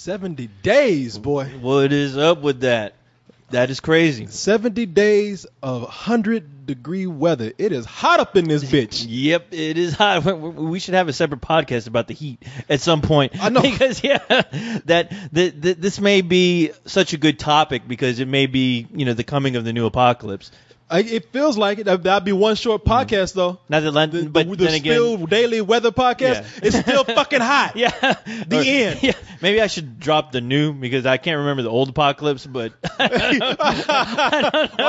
70 days, boy. What is up with that? That is crazy. 70 days of 100-degree weather. It is hot up in this bitch. Yep, it is hot. We should have a separate podcast about the heat at some point. I know. Because, this may be such a good topic because it may be, the coming of the new apocalypse. It feels like it. That'd be one short podcast, though. Not that, but the then again, Spill Daily Weather Podcast. It's still fucking hot. Yeah. The end. Yeah. Maybe I should drop the new because I can't remember the old apocalypse, but I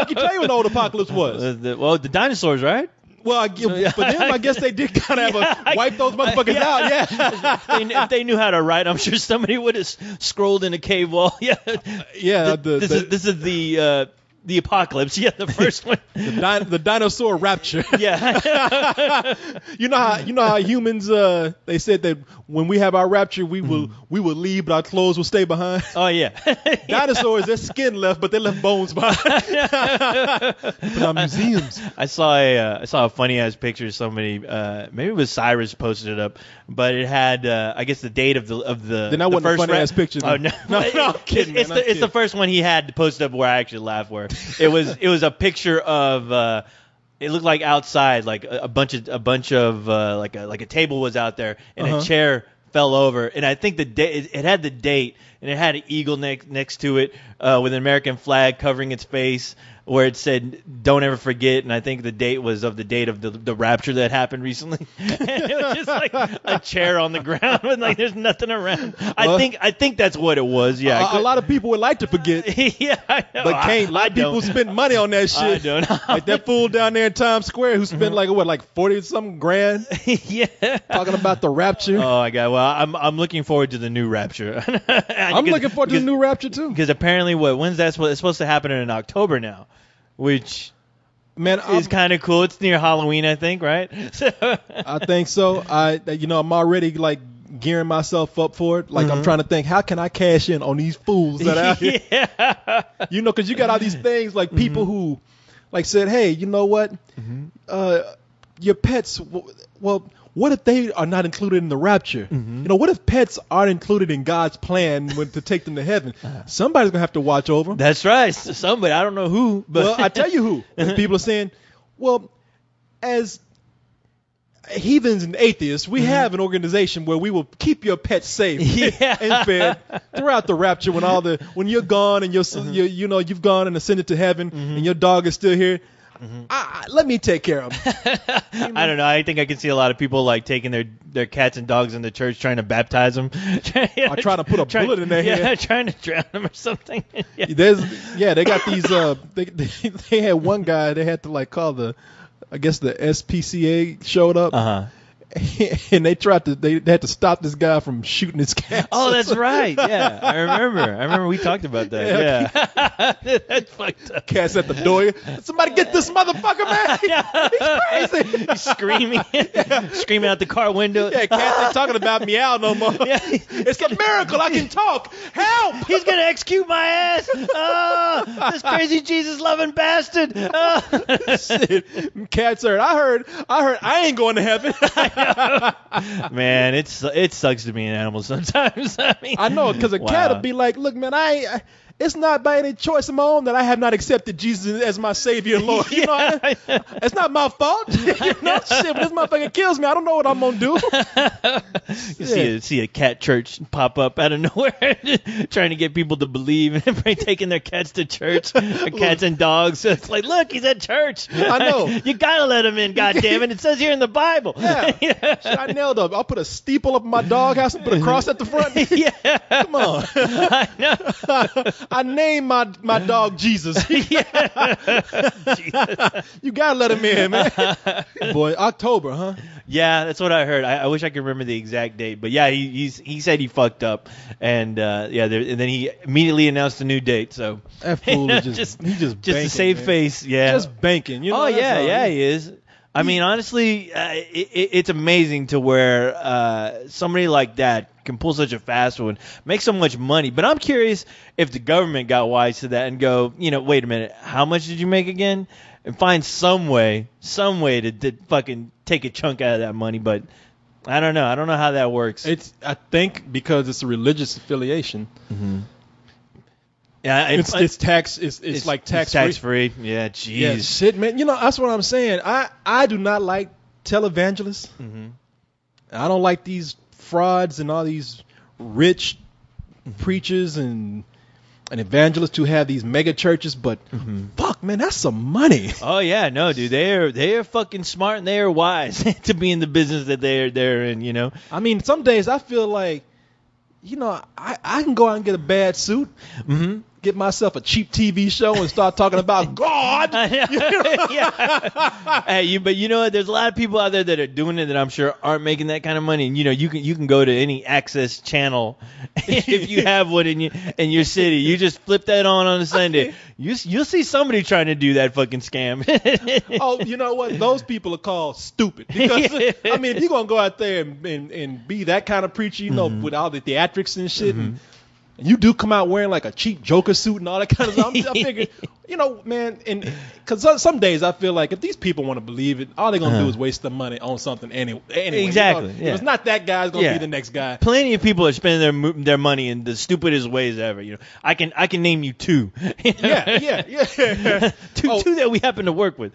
can tell you what the old apocalypse was. The dinosaurs, right? Well, for them, I guess they did kind of have wipe those motherfuckers out. Yeah. If they knew how to write, I'm sure somebody would have scrolled in a cave wall. Yeah. Yeah. This is the apocalypse. Yeah, the first one. The dinosaur rapture. Yeah. You know how humans they said that when we have our rapture we will leave but our clothes will stay behind. Oh yeah. Dinosaurs, their skin left but they left bones behind. Put on museums. I saw a funny ass picture. Somebody maybe it was Cyrus posted it up, but it had I guess the date of the Then that wasn't a funny ass picture. Oh no, I'm kidding. It's the first one he had posted up where I actually laughed. Where it was a picture of it looked like outside, like a bunch of like a table was out there and a chair fell over, and I think it had the date and it had an eagle next to it with an American flag covering its face, where it said "Don't ever forget," and I think the date was of the date of the rapture that happened recently. And it was just like a chair on the ground with like there's nothing around. I think that's what it was. Yeah, a lot of people would like to forget. Yeah, I know. But can't. A lot of people spend money on that shit. I don't know. Like that fool down there in Times Square who spent like 40 something grand. Yeah, talking about the rapture. Oh my god. Well, I'm looking forward to the new rapture. I'm looking forward to the new rapture too. Because apparently, when's that? It's supposed to happen in October now. Which is kind of cool. It's near Halloween, I think, right? I think so. I'm already like gearing myself up for it. Like I'm trying to think, how can I cash in on these fools that are out here? Yeah. Because you got all these things like people who like said, hey, you know what? Your pets. Well, what if they are not included in the rapture? What if pets aren't included in God's plan to take them to heaven? Somebody's going to have to watch over them. That's right. Somebody. I don't know who. But well, I tell you who. And people are saying, well, as heathens and atheists, we have an organization where we will keep your pets safe and fed throughout the rapture when you're gone and you've gone and ascended to heaven and your dog is still here. Let me take care of them. I don't know. I think I can see a lot of people like taking their cats and dogs into church, trying to baptize them, or trying to put a bullet in their head. Yeah, trying to drown them or something. They got these. They had one guy. They had to like call the SPCA showed up. And they had to stop this guy from shooting his cat. Oh, that's right. Yeah, I remember we talked about that. Yeah. That's fucked up. Cat's at the door. Somebody get this motherfucker, man. He's crazy. He's screaming out the car window. Yeah, Cat ain't talking about meow no more. Yeah. It's a miracle I can talk. Help! He's gonna execute my ass. Oh, this crazy Jesus loving bastard. Oh. Shit. Cat's hurt. I heard I ain't going to heaven. Man, it sucks to be an animal sometimes. I know, because a cat will be like, look, man, it's not by any choice of my own that I have not accepted Jesus as my Savior and Lord. It's not my fault. Shit, but this motherfucker kills me. I don't know what I'm gonna do. You see a cat church pop up out of nowhere, trying to get people to believe and taking their cats to church, cats and dogs. So it's like, look, he's at church. I know. You gotta let him in. God damn it! It says here in the Bible. Yeah. Shit, I nailed up. I'll put a steeple up in my doghouse and put a cross at the front. Yeah. Come on. I know. I named my dog Jesus. Jesus. You gotta let him in, man. Boy, October, huh? Yeah, that's what I heard. I wish I could remember the exact date, but yeah, he said he fucked up, and and then he immediately announced a new date. So that fool is just banking, to save face, yeah, just banking. He is. I mean, honestly, it's amazing to where somebody like that can pull such a fast one, make so much money. But I'm curious if the government got wise to that and go, wait a minute, how much did you make again? And find some way to fucking take a chunk out of that money. But I don't know. I don't know how that works. I think because it's a religious affiliation. Mm-hmm. Yeah, it's tax. It's like tax free. Yeah, jeez. Yeah, shit, man. That's what I'm saying. I do not like televangelists. Mm-hmm. I don't like these frauds and all these rich preachers and evangelists who have these mega churches. But fuck, man, that's some money. Oh yeah, no, dude, they are fucking smart and they are wise to be in the business that they're in. I mean, some days I feel like, I can go out and get a bad suit. Mm-hmm. Get myself a cheap TV show and start talking about God. Yeah. Hey, but you know what? There's a lot of people out there that are doing it that I'm sure aren't making that kind of money. And you can go to any access channel if you have one in your city. You just flip that on a Sunday. You'll see somebody trying to do that fucking scam. Oh, you know what? Those people are called stupid. Because I mean, if you're gonna go out there and be that kind of preacher, with all the theatrics and shit. And you do come out wearing like a cheap Joker suit and all that kind of stuff. I figured, man, and because some days I feel like if these people want to believe it, all they're going to do is waste their money on something anyway. Exactly. If it's not that guy, it's going to be the next guy. Plenty of people are spending their money in the stupidest ways ever. I can name you two. Yeah. Two that we happen to work with.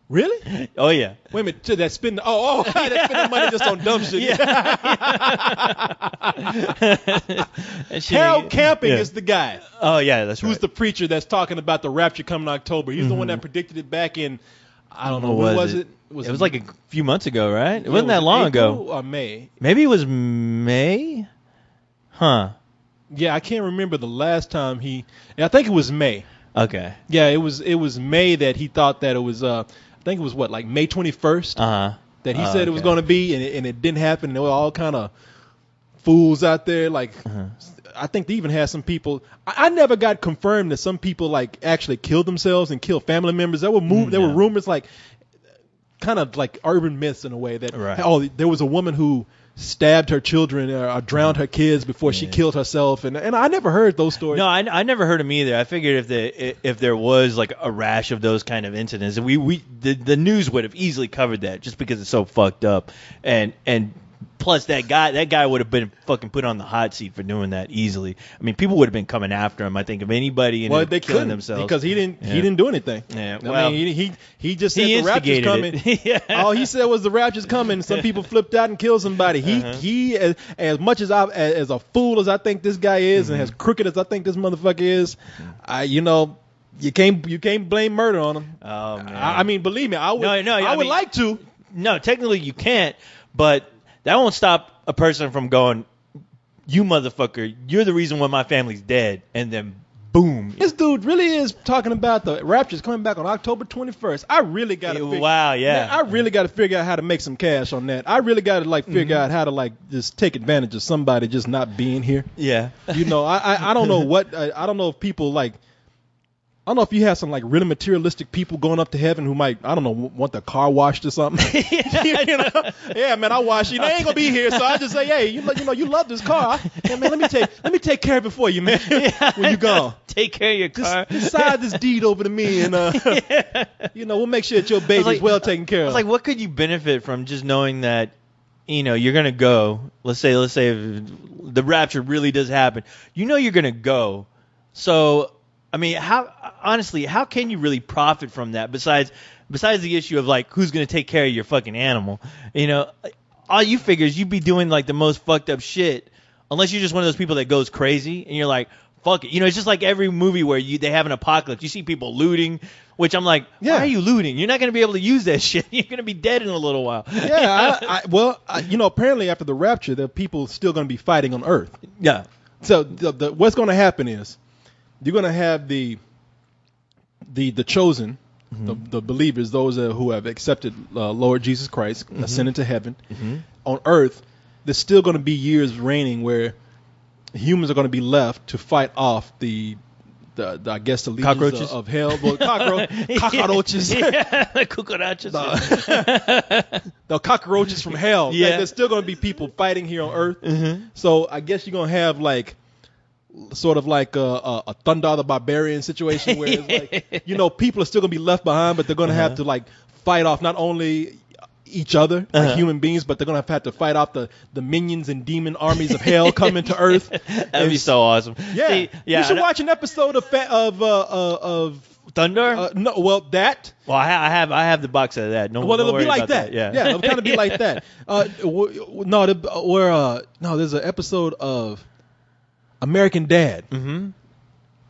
Really? Oh yeah. Wait a minute, that's spending. That's spending money just on dumb shit. Yeah. Harold Camping is the guy. Oh yeah, that's right. Who's the preacher that's talking about the rapture coming in October? He's the one that predicted it back in. I don't know. When was it? It was like a few months ago, right? It wasn't that long ago. Or May? Maybe it was May. Huh. Yeah, I can't remember the last time I think it was May. Okay. Yeah, it was May that he thought that it was. I think it was like May 21st. That he said it was going to be, and it didn't happen. There were all kind of fools out there. Like, I think they even had some people. I never got confirmed that some people like actually killed themselves and killed family members. There were rumors like, kind of like urban myths in a way that there was a woman who stabbed her children or drowned her kids before she killed herself, and I never heard those stories. No, I never heard them either. I figured if there was like a rash of those kind of incidents, the news would have easily covered that just because it's so fucked up, and plus that guy would have been fucking put on the hot seat for doing that easily. I mean, people would have been coming after him. I think if anybody they killing themselves because he didn't do anything. Yeah, well, I mean, he just said the rapture's coming. All he said was the rapture's coming. Some people flipped out and killed somebody. He as much as as a fool as I think this guy is, and as crooked as I think this motherfucker is, you can't blame murder on him. Oh man. I mean, believe me, I would. I would like to. No, technically you can't, but that won't stop a person from going, you motherfucker, you're the reason why my family's dead, and then boom. This dude really is talking about the rapture's coming back on October 21st. I really got to I really got to figure out how to make some cash on that. I really got to figure out how to just take advantage of somebody just not being here. Yeah. I don't know what I don't know if people I don't know if you have some really materialistic people going up to heaven who might, I don't know, want their car washed or something. Yeah, man, I wash it. I ain't gonna be here, so I just say, hey, you love this car. Yeah, man, let me take care of it for you, man. When you gone, take care of your car. Just sign this deed over to me, and we'll make sure that your baby's well taken care of. It's what could you benefit from just knowing that, you're gonna go. Let's say if the rapture really does happen, you're gonna go. So, I mean, how can you really profit from that besides the issue of who's going to take care of your fucking animal? All you figure is you'd be doing the most fucked up shit, unless you're just one of those people that goes crazy and you're like, fuck it. It's just like every movie where they have an apocalypse. You see people looting, which I'm like, why are you looting? You're not going to be able to use that shit. You're going to be dead in a little while. Yeah, apparently after the rapture, the people still going to be fighting on Earth. Yeah. So what's going to happen is, you're going to have the chosen, the believers, those who have accepted Lord Jesus Christ, ascended to heaven. On Earth, there's still going to be years reigning where humans are going to be left to fight off the I guess the legions of hell. Well, cockroaches. Cucarachas. The cockroaches from hell. Yeah. There's still going to be people fighting here on Earth. So I guess you're going to have sort of like a Thunder the Barbarian situation where it's people are still going to be left behind, but they're going to have to fight off not only each other, like human beings, but they're gonna have to fight off the minions and demon armies of hell coming to Earth. That'd be so awesome. Yeah, See, yeah. You should watch an episode of Thunder. no, well that. Well, I have the box set of that. No, Well, it'll worry be like about that. Yeah, It'll kind of be like that. There's an episode of American Dad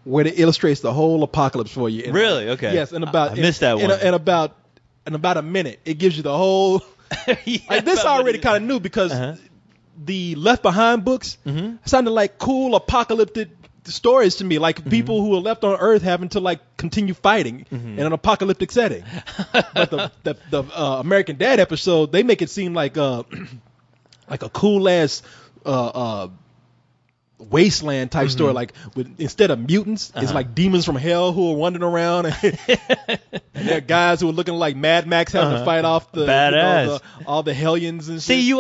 where it illustrates the whole apocalypse for you. Really? Okay. Yes, and I missed that one. In about a minute, it gives you the whole. Like this already kind of new because the Left Behind books sounded like cool apocalyptic stories to me, like people who are left on Earth having to like continue fighting in an apocalyptic setting. But the American Dad episode, they make it seem like like a cool ass wasteland type story. Like instead of mutants, it's like demons from hell who are wandering around, and they're guys who are looking like Mad Max having to fight off the badass all the hellions and shit. See, you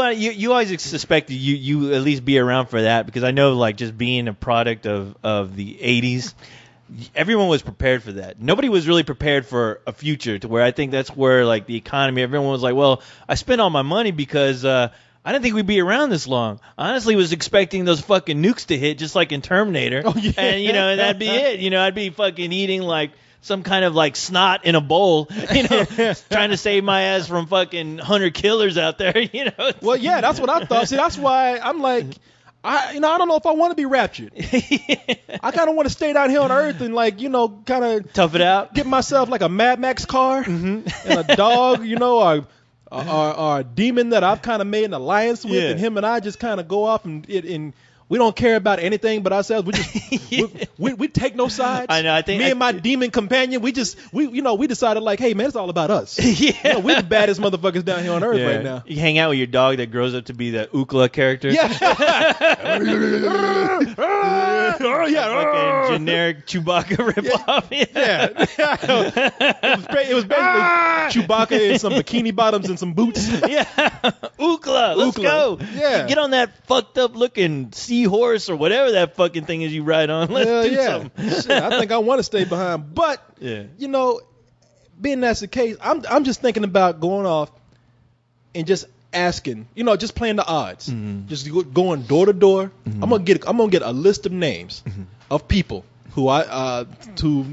always suspected you at least be around for that, because I know, like, just being a product of the 80s, everyone was prepared for that. Nobody was really prepared for a future to where I think that's where, like, the economy, everyone was like, well, I spent all my money because I didn't think we'd be around this long. I honestly was expecting those fucking nukes to hit just like in Terminator. Oh, yeah. And, and that'd be it. I'd be fucking eating like some kind of like snot in a bowl, trying to save my ass from fucking 100 killers out there, Well, yeah, that's what I thought. See, that's why I'm like, I don't know if I want to be raptured. I kind of want to stay down here on Earth and like, kind of tough it out. Get myself like a Mad Max car and a dog, or a demon that I've kind of made an alliance with, and him and I just kind of go off and we don't care about anything but ourselves. We just we take no sides. I know. I think me and my demon companion, we decided like, hey man, it's all about us. Yeah, we're the baddest motherfuckers down here on Earth right now. You hang out with your dog that grows up to be the Ookla character. Yeah. Fucking generic Chewbacca ripoff. Yeah. It was basically Chewbacca in some bikini bottoms and some boots. Yeah. Ookla, let's go. Yeah. Get on that fucked up looking seahorse or whatever that fucking thing is you ride on. Let's do something. Shit, I think I want to stay behind. But, being that's the case, I'm just thinking about going off and just asking, just playing the odds, just going door to door. I'm gonna get a list of names of people who who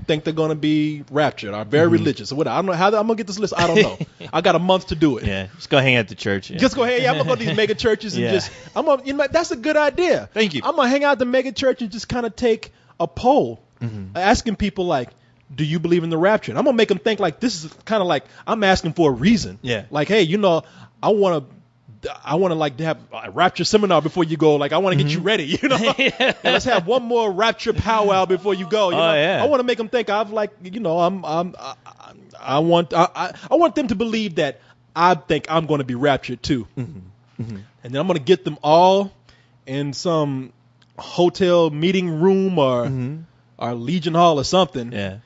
think they're gonna be raptured, are very religious or whatever. I don't know how I'm gonna get this list. I don't know. I got a month to do it. Yeah, just go hang out at the church. Yeah. Just go ahead. Yeah, I'm gonna go to these mega churches and that's a good idea. Thank you. I'm gonna hang out at the mega church and just kind of take a poll, asking people like, do you believe in the rapture? And I'm gonna make them think like this is kind of like I'm asking for a reason. Yeah. Like, hey, I want to like to have a rapture seminar before you go. Like, I want to get you ready, And let's have one more rapture powwow before you go. Yeah. I want to make them think I want them to believe that I think I'm going to be raptured too. And then I'm going to get them all in some hotel meeting room or Legion Hall or something. Yeah.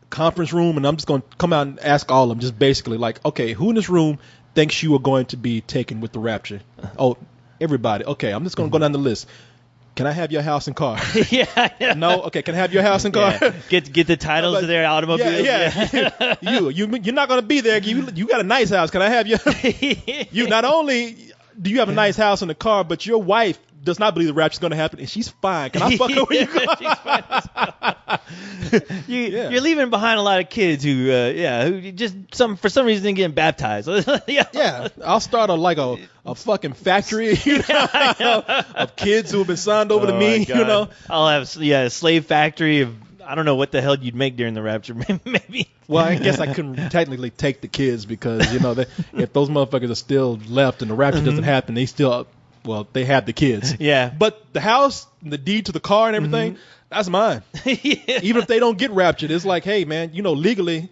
Conference room, and I'm just going to come out and ask all of them, just basically like, okay, who in this room thinks you are going to be taken with the rapture? Oh, everybody. Okay, I'm just going to go down the list. Can I have your house and car? Yeah. No? Okay, can I have your house and car? Yeah. Get the titles of their automobiles. Yeah. You're not going to be there. You got a nice house. Can I have your... You not only do you have a nice house and a car, but your wife does not believe the rapture is going to happen, and she's fine. Can I fuck her when you go? She's fine. You're leaving behind a lot of kids who just for some reason didn't get baptized. Yeah, I'll start a fucking factory of kids who have been signed over to me. I'll have a slave factory of I don't know what the hell you'd make during the rapture. Maybe. Well, I guess I couldn't technically take the kids because if those motherfuckers are still left and the rapture doesn't happen, they have the kids. Yeah. But the house, the deed to the car and everything, that's mine. Even if they don't get raptured, it's like, hey, man, legally,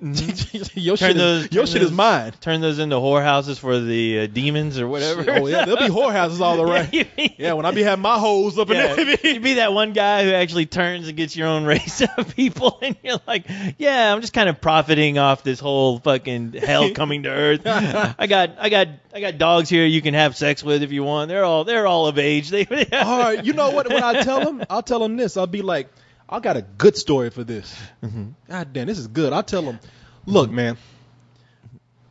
your shit is mine. Turn those into whorehouses for the demons or whatever. Oh, yeah, there'll be whorehouses all around. Yeah, when I be having my hoes up in there. You be that one guy who actually turns and gets your own race of people, and you're like, yeah, I'm just kind of profiting off this whole fucking hell coming to earth. I got dogs here you can have sex with if you want. They're all of age. All right, you know what? When I tell them, I'll tell them this. I'll be like, I got a good story for this. God damn, this is good. I'll tell them, look, man,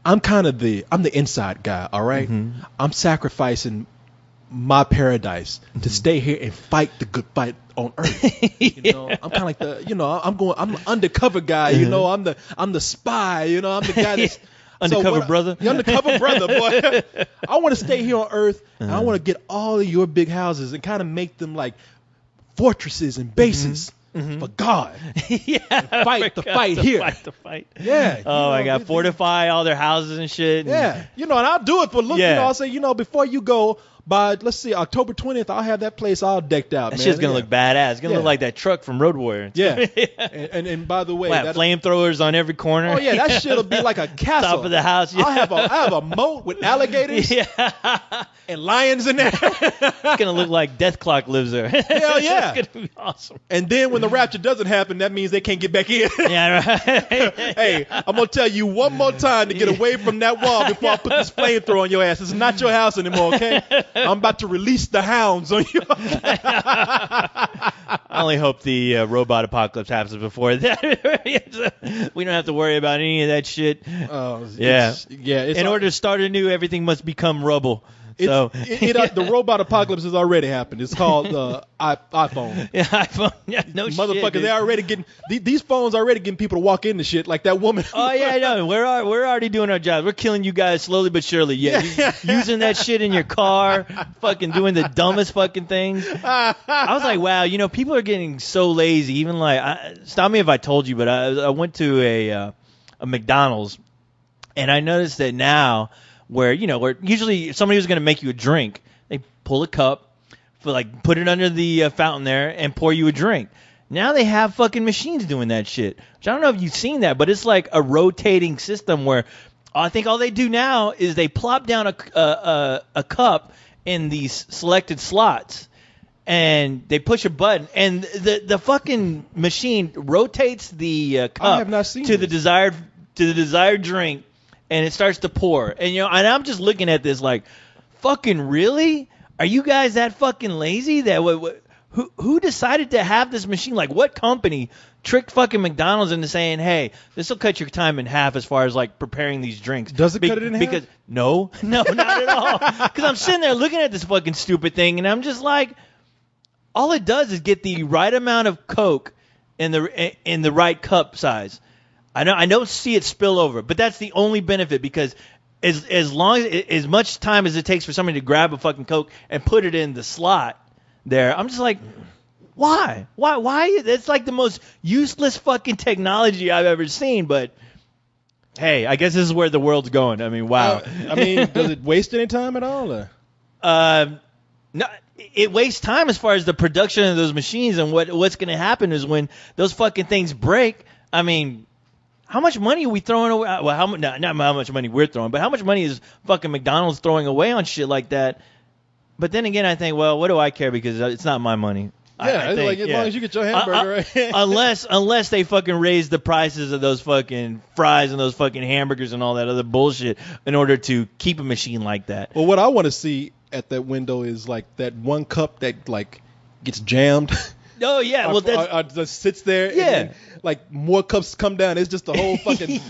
I'm the inside guy, all right? Mm-hmm. I'm sacrificing my paradise to stay here and fight the good fight on earth. You know, I'm kind of like I'm the undercover guy. You know, I'm the spy. You know, I'm the guy that's undercover brother. The undercover brother, boy. I want to stay here on earth, and I want to get all of your big houses and kind of make them like fortresses and bases. For God. Fight the fight here. Fight the fight. Yeah. Oh my God. Fortify all their houses and shit. Yeah. And I'll do it for look. Yeah. I'll say, before you go by, let's see, October 20th, I'll have that place all decked out, That man. shit's gonna look badass. It's gonna look like that truck from Road Warrior. Yeah. and by the way, We'll have flamethrowers on every corner. Oh yeah, that shit'll be like a castle. Top of the house. Yeah. I have a moat with alligators and lions in there. It's gonna look like Death Clock lives there. Hell yeah. It's gonna be awesome. And then when the rapture doesn't happen, that means they can't get back in. Yeah, right. Hey, I'm gonna tell you one more time to get away from that wall before I put this flamethrower on your ass. It's not your house anymore, okay? I'm about to release the hounds on you. I only hope the robot apocalypse happens before that. We don't have to worry about any of that shit. In order to start anew, everything must become rubble. So the robot apocalypse has already happened. It's called iPhone. Yeah, iPhone. Yeah, no motherfuckers, shit, dude. they're already getting these phones already getting people to walk into shit like that woman. Oh yeah, I know. We're already doing our jobs. We're killing you guys slowly but surely. Yeah, using that shit in your car, fucking doing the dumbest fucking things. I was like, wow, people are getting so lazy. Even stop me if I told you, but I went to a McDonald's, and I noticed that now. Where usually if somebody was going to make you a drink, they pull a cup, put it under the fountain there, and pour you a drink. Now they have fucking machines doing that shit. Which I don't know if you've seen that, but it's like a rotating system where I think all they do now is they plop down a cup in these selected slots, and they push a button, and the fucking machine rotates the cup I have not seen to this. the desired drink. And it starts to pour. And, and I'm just looking at this like, fucking really? Are you guys that fucking lazy? Who decided to have this machine? Like, what company tricked fucking McDonald's into saying, hey, this will cut your time in half as far as, preparing these drinks? Does it cut it in half? No, not at all. Because I'm sitting there looking at this fucking stupid thing, and I'm just like, all it does is get the right amount of Coke in the right cup size. I don't see it spill over, but that's the only benefit because as much time as it takes for somebody to grab a fucking Coke and put it in the slot there, I'm just like, why? It's like the most useless fucking technology I've ever seen, but hey, I guess this is where the world's going. I mean, wow. Does it waste any time at all? Or? No, it wastes time as far as the production of those machines, and what's going to happen is when those fucking things break, I mean, how much money are we throwing away? Well, not how much money we're throwing, but how much money is fucking McDonald's throwing away on shit like that? But then again, I think, well, what do I care because it's not my money. Yeah, as long as you get your hamburger, right? unless they fucking raise the prices of those fucking fries and those fucking hamburgers and all that other bullshit in order to keep a machine like that. Well, what I want to see at that window is that one cup that gets jammed. Oh yeah, well that's just sits there. Yeah, and then, more cups come down. It's just the whole fucking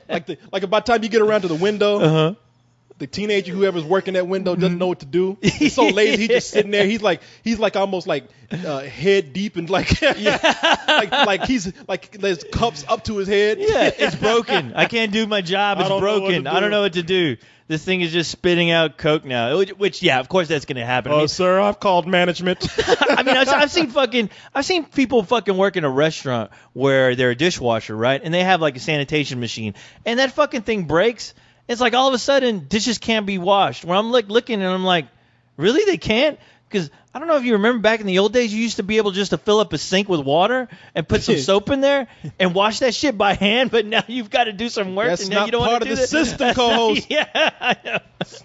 like by the time you get around to the window, the teenager whoever's working that window doesn't know what to do. He's so lazy. He's just sitting there. He's almost head deep and there's cups up to his head. Yeah, it's broken. I can't do my job. It's broken. I don't know what to do. This thing is just spitting out Coke now, which yeah, of course that's going to happen. Oh, sir, I've called management. I've seen people fucking work in a restaurant where they're a dishwasher, right? And they have a sanitation machine, and that fucking thing breaks. It's like all of a sudden dishes can't be washed. Where I'm looking and I'm like, really? They can't? Because I don't know if you remember back in the old days, you used to be able just to fill up a sink with water and put some soap in there and wash that shit by hand. But now you've got to do some work. That's and not now you don't part want of to the system, co-host. Yeah, I know.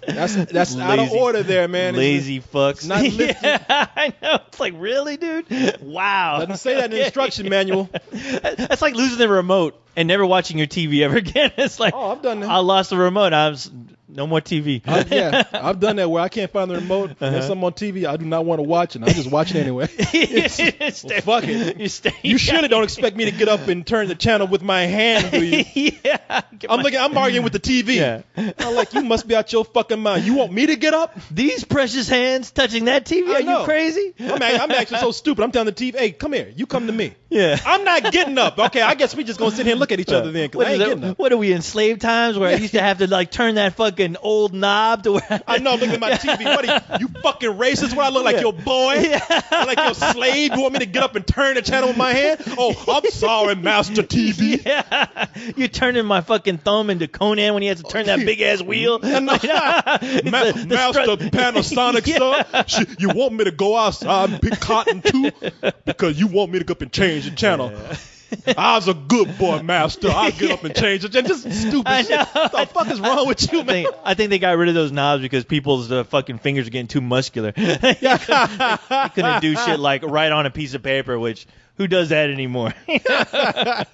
That's out of order there, man. Lazy fucks. Not listed. Yeah, I know. It's like, really, dude? Wow. Doesn't say that in the instruction manual. That's like losing the remote and never watching your TV ever again. It's like, oh, I've done that. I lost the remote. No more TV. Yeah, I've done that where I can't find the remote. There's something on TV I do not want to watch, and I just watch it anyway. Well, fuck it. You surely don't expect me to get up and turn the channel with my hand, do you? Yeah. I'm arguing with the TV. Yeah. I'm like, you must be out your fucking mind. You want me to get up? These precious hands touching that TV? Are you crazy? I'm actually so stupid. I'm telling the TV, hey, come here. You come to me. Yeah. I'm not getting up. Okay, I guess we just gonna sit here and look at each other then, because I ain't getting up. What are we in slave times where I used to have to like turn that fucking old knob to where I know, looking at my TV. What you fucking racist? What I look like your boy? I like your slave? You want me to get up and turn the channel with my hand? Oh, I'm sorry, Master TV. Yeah. You're turning my fucking thumb into Conan when he has to turn that big ass wheel. Master Panasonic, son. You want me to go outside and pick cotton too? Because you want me to go up and change the channel. I was a good boy, Master. I'll get up and change it. Just stupid shit. What the fuck is wrong with you, man? I think they got rid of those knobs because people's fucking fingers are getting too muscular. They couldn't do shit like write on a piece of paper, which who does that anymore? Wow.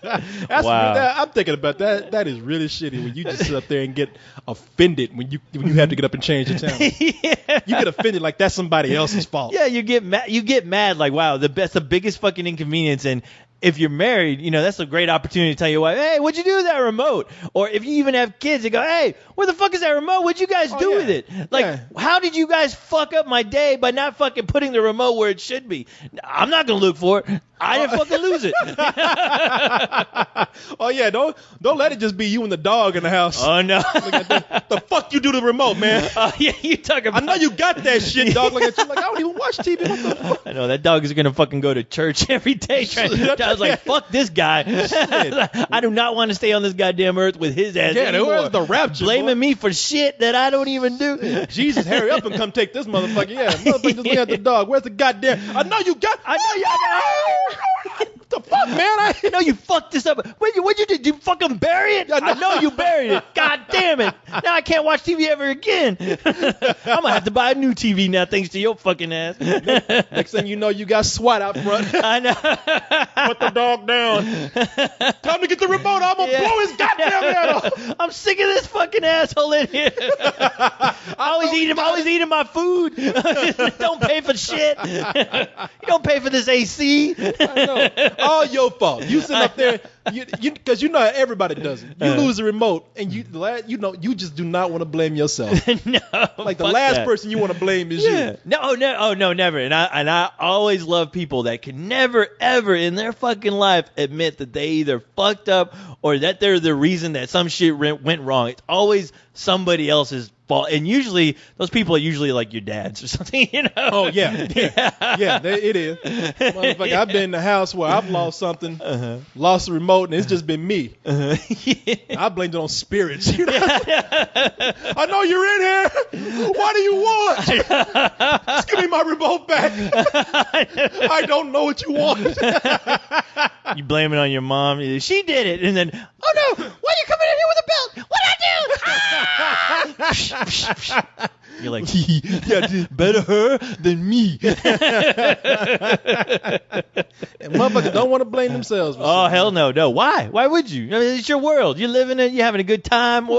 I'm thinking about that. That is really shitty when you just sit up there and get offended when you have to get up and change the channel. Yeah. You get offended like that's somebody else's fault. Yeah, you get mad. You get mad like, wow, that's the biggest fucking inconvenience. And if you're married, that's a great opportunity to tell your wife, hey, what'd you do with that remote? Or if you even have kids, you go, hey, where the fuck is that remote? What'd you guys do with it? Like, how did you guys fuck up my day by not fucking putting the remote where it should be? I'm not going to look for it. I didn't fucking lose it. Oh, yeah, don't let it just be you and the dog in the house. Oh, no. The fuck you do to the remote, man? Oh, yeah, you talking about. I know you got that shit, dog. Like I don't even watch TV. What the fuck? I know, that dog is going to fucking go to church every day. I was like, fuck this guy. I do not want to stay on this goddamn earth with his ass anymore. Where's the rapture? Blaming me for shit that I don't even do. Jesus, hurry up and come take this motherfucker. Yeah, motherfucker just look at the dog. Where's the goddamn? I know you got. What the fuck, man? I know you fucked this up. What'd you do? Did you fucking bury it? I know you buried it. God damn it. Now I can't watch TV ever again. I'm going to have to buy a new TV now thanks to your fucking ass. Next thing you know, you got SWAT out front. I know. Put the dog down. Time to get the remote. I'm going to blow his goddamn head off. I'm sick of this fucking asshole in here. always eating my food. Don't pay for shit. You don't pay for this AC. I know. All your fault. You sitting up there, because you know how everybody does it. You lose the remote, and you just do not want to blame yourself. No, like the last person you want to blame is you. No, never. And I always love people that can never ever in their fucking life admit that they either fucked up or that they're the reason that some shit went wrong. It's always somebody else's fault, and usually those people are usually like your dads or something, Oh yeah, it is. Motherfucker, I've been in the house where I've lost something, lost the remote, and it's just been me. I blamed it on spirits. I know you're in here. What do you want? Just give me my remote back. I don't know what you want. You blame it on your mom. She did it, and then, oh no, why are you coming in here with a belt? What'd I do? You're like, better her than me. And motherfuckers don't want to blame themselves. Oh, hell no. Why? Why would you? I mean, it's your world. You're living it. You're having a good time.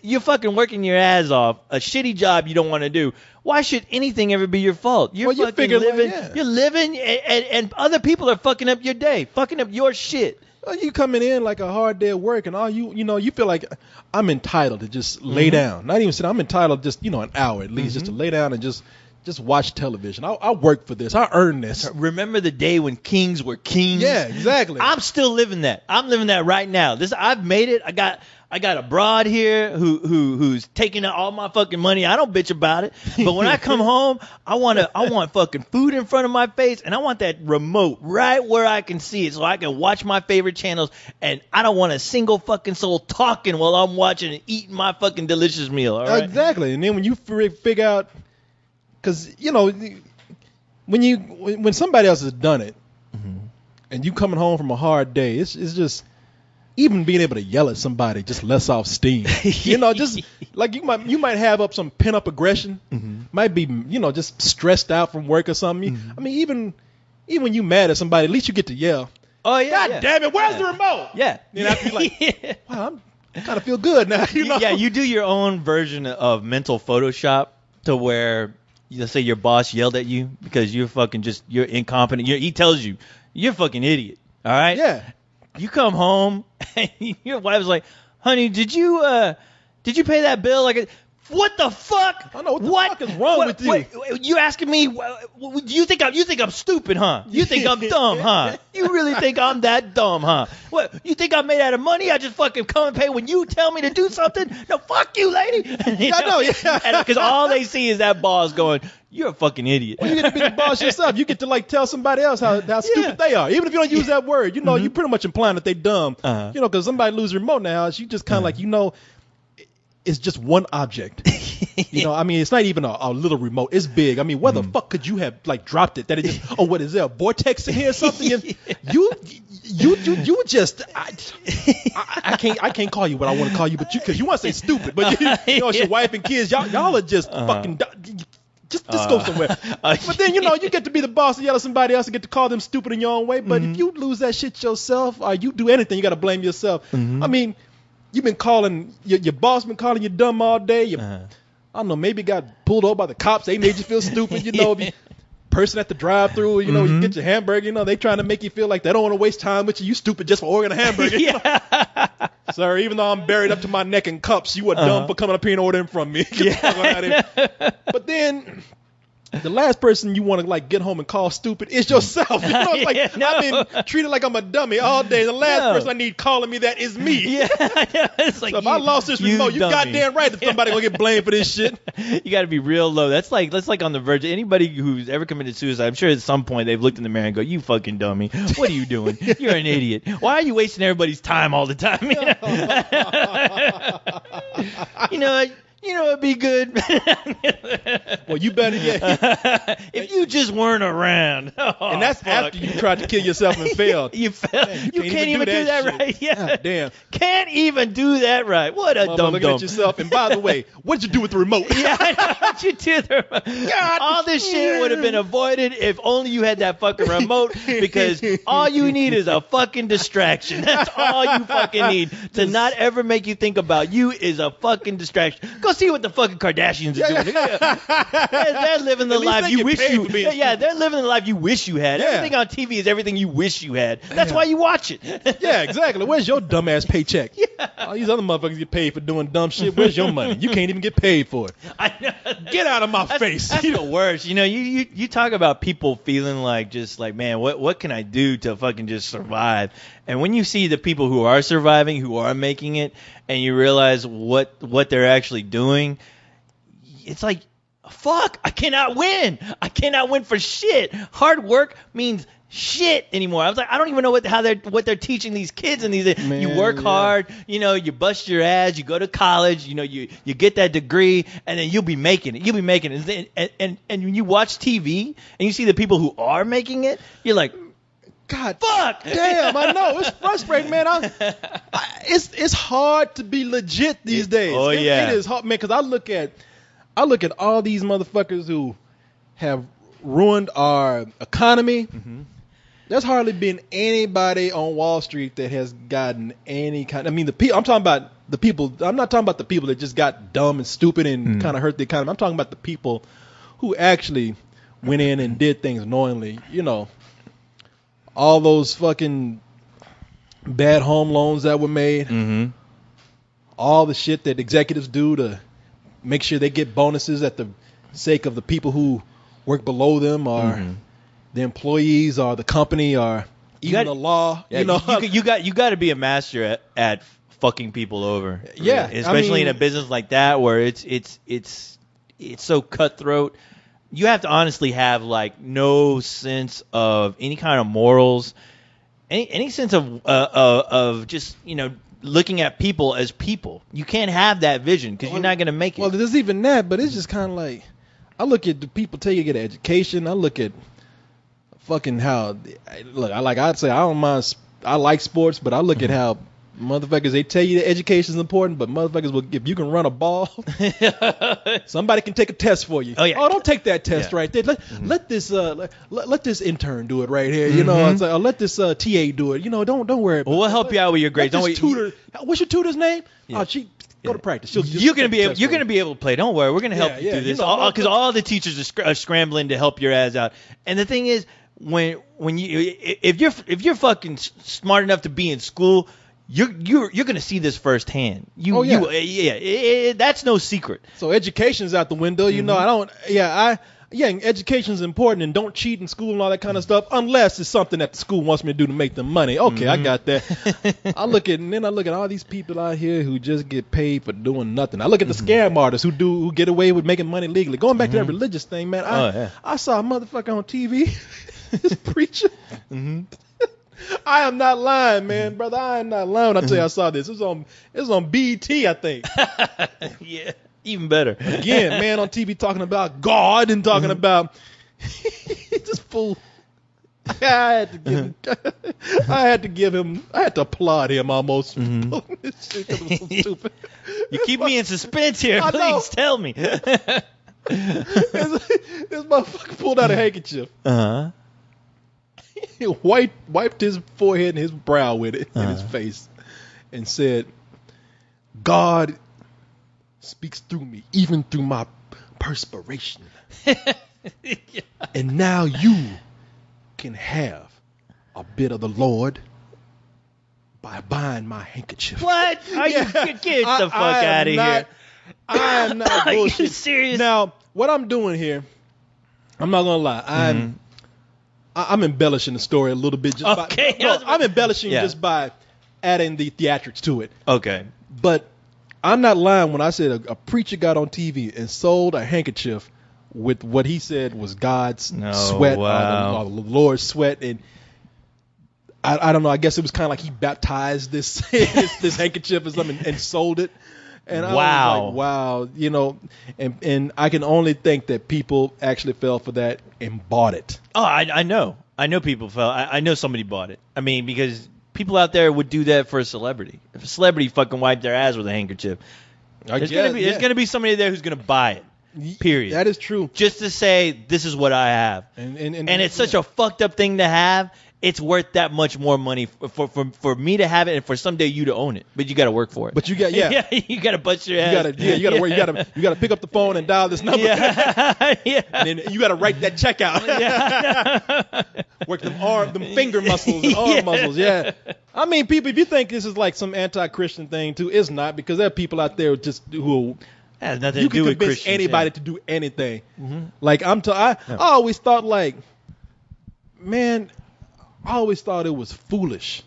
You're fucking working your ass off. A shitty job you don't want to do. Why should anything ever be your fault? You're fucking living. You're living, and other people are fucking up your day, fucking up your shit. Well, you coming in like a hard day of work, and all you feel like I'm entitled to just lay down. Not even sit. I'm entitled just an hour at least just to lay down and just watch television. I work for this. I earn this. Remember the day when kings were kings? Yeah, exactly. I'm still living that. I'm living that right now. I've made it. I got a broad here who's taking all my fucking money. I don't bitch about it. But when I come home, I want fucking food in front of my face, and I want that remote right where I can see it so I can watch my favorite channels, and I don't want a single fucking soul talking while I'm watching and eating my fucking delicious meal. All right? Exactly. And then when you figure out, because when somebody else has done it, and you coming home from a hard day, it's just even being able to yell at somebody just lets off steam. Just like you might have up some pent up aggression, might be just stressed out from work or something. I mean, even when you mad at somebody, at least you get to yell. Oh yeah. God damn it! Where's the remote? Yeah. I'd be like, wow, kind of feel good now. You know? Yeah, you do your own version of mental Photoshop to where, let's say your boss yelled at you because you're incompetent. He tells you you're a fucking idiot. All right. Yeah. You come home and your wife's like, "Honey, did you pay that bill?" Like, what the fuck? I know what the fuck is wrong with you. You asking me? Do you think I'm stupid, huh? You think I'm dumb, huh? You really think I'm that dumb, huh? What? You think I'm made out of money? I just fucking come and pay when you tell me to do something? No, fuck you, lady. I know, yeah. Because all they see is that boss going, "You're a fucking idiot." Well, you get to be the boss yourself. You get to like tell somebody else how stupid they are, even if you don't use that word. You know, you pretty much implying that they dumb. You know, because somebody lose a remote in the house, you just kind of like, you know, it's just one object. You know, I mean, it's not even a little remote. It's big. I mean, where the fuck could you have like dropped it? That it just, what is there, a vortex in here or something? And you just, I can't call you what I want to call you, but because you want to say stupid, but you know, it's your wife and kids. Y'all are just fucking. Just go somewhere. But then, you know, you get to be the boss and yell at somebody else and get to call them stupid in your own way. But if you lose that shit yourself or you do anything, you got to blame yourself. I mean, you've been calling, your boss been calling you dumb all day. I don't know, maybe got pulled over by the cops. They made you feel stupid. You know, person at the drive-thru, you know, you get your hamburger, you know, they trying to make you feel like they don't want to waste time with you. You stupid just for ordering a hamburger. Sir, even though I'm buried up to my neck in cups, you are dumb for coming up here and ordering from me. But then the last person you want to like get home and call stupid is yourself. You know, it's like I've been treated like I'm a dummy all day. The last person I need calling me that is me. It's like, so if I lost this remote, you goddamn right that somebody gonna get blamed for this shit. You got to be real low. That's like on the verge. Anybody who's ever committed suicide, I'm sure at some point they've looked in the mirror and go, "You fucking dummy. What are you doing? You're an idiot. Why are you wasting everybody's time all the time?" You know, it'd be good. Well, you better, if you just weren't around. And that's after you tried to kill yourself and failed. You failed. You can't even do that right. Yeah. God damn. Can't even do that right. What a dumb looking at yourself. And by the way, what did you do with the remote? What'd you do with the remote? God, all this shit would have been avoided if only you had that fucking remote, because all you need is a fucking distraction. That's all you fucking need. To not ever make you think about you is a fucking distraction. Go see what the fucking Kardashians are doing. They're living the life you wish you. They're living the life you wish you had. Everything on TV is everything you wish you had. That's why you watch it. Yeah, exactly. Where's your dumbass paycheck? All these other motherfuckers get paid for doing dumb shit. Where's your money? You can't even get paid for it. I know. Get out of my face. That's the worst. You know, you talk about people feeling like just like, man, what can I do to fucking just survive? And when you see the people who are surviving, who are making it, and you realize what they're actually doing, it's like, fuck, I cannot win. I cannot win for shit. Hard work means shit anymore. I was like, I don't even know what they're teaching these kids in these. Man, you work hard, you know, you bust your ass, you go to college, you know, you get that degree, and then you'll be making it. You'll be making it. And when you watch TV and you see the people who are making it, you're like, God, fuck, damn, I know, it's frustrating, man. It's hard to be legit these days. Oh, yeah, it is hard, man. Because I look at all these motherfuckers who have ruined our economy. There's hardly been anybody on Wall Street that has gotten any kind. I mean, I'm talking about the people. I'm not talking about the people that just got dumb and stupid and kind of hurt the economy. I'm talking about the people who actually went in and did things knowingly. You know, all those fucking bad home loans that were made. All the shit that executives do to make sure they get bonuses at the sake of the people who work below them, or the employees, or the company, or even the law. Yeah, you got to be a master at fucking people over. Yeah, especially in a business like that where it's so cutthroat. You have to honestly have like no sense of any kind of morals, any sense of just, you know, looking at people as people. You can't have that vision because you're not going to make it. Well, there's even that, but it's just kind of like, I look at the people tell you to get an education. I look at fucking how, look, I'd say I don't mind, I like sports, but I look at how Motherfuckers, they tell you that education is important, but motherfuckers will, if you can run a ball, somebody can take a test for you. Oh, yeah. Oh, don't take that test right there. Let this intern do it right here. You know, it's like, let this TA do it. You know, don't worry about it. Well, we'll help you out with your grades. Don't tutor. What's your tutor's name? Yeah. Oh, she go to practice. You're gonna be able to play. Don't worry. We're gonna help you through this. Because all the teachers are scrambling to help your ass out. And the thing is, when you if you're fucking smart enough to be in school, you're gonna see this firsthand. That's no secret. So education's out the window. You know, I don't. Education's important, and don't cheat in school and all that kind of stuff, unless it's something that the school wants me to do to make them money. Okay, I got that. I look at all these people out here who just get paid for doing nothing. I look at the scam artists who get away with making money legally. Going back to that religious thing, man. I saw a motherfucker on TV, this preacher. I am not lying, man, brother. I am not lying when I tell you I saw this. It was on BET, I think. Yeah. Even better. Again, man on TV talking about God and talking about this fool. I had to applaud him almost. This shit was so stupid. You keep me in suspense here. Please tell me. This motherfucker pulled out a handkerchief. He wiped his forehead and his brow with it in his face and said, God speaks through me, even through my perspiration. And now you can have a bit of the Lord by buying my handkerchief. What? Get the fuck out of here. I am not bullshit. Are you serious? Now, what I'm doing here, I'm not gonna lie. I'm embellishing the story a little bit. I'm embellishing just by adding the theatrics to it. Okay. But I'm not lying when I said a preacher got on TV and sold a handkerchief with what he said was God's sweat, or the Lord's sweat, and I don't know. I guess it was kind of like he baptized this this handkerchief or something and sold it. And I was like, wow, you know, and I can only think that people actually fell for that and bought it. Oh, I know people fell. I know somebody bought it. I mean, because people out there would do that for a celebrity. If a celebrity fucking wiped their ass with a handkerchief, there's gonna be somebody there who's gonna buy it. Period. That is true. Just to say, this is what I have, and it's such a fucked up thing to have. It's worth that much more money for me to have it and for someday you to own it. But you got to work for it. But you got you got to bust your ass. You got to work. You got to pick up the phone and dial this number. Yeah. And then you got to write that check out. Work them finger muscles and arm muscles. Yeah. I mean, people, if you think this is like some anti-Christian thing too, it's not, because there are people out there who has nothing you to do with can convince Christians, anybody to do anything. Like I always thought, like, man, I always thought it was foolish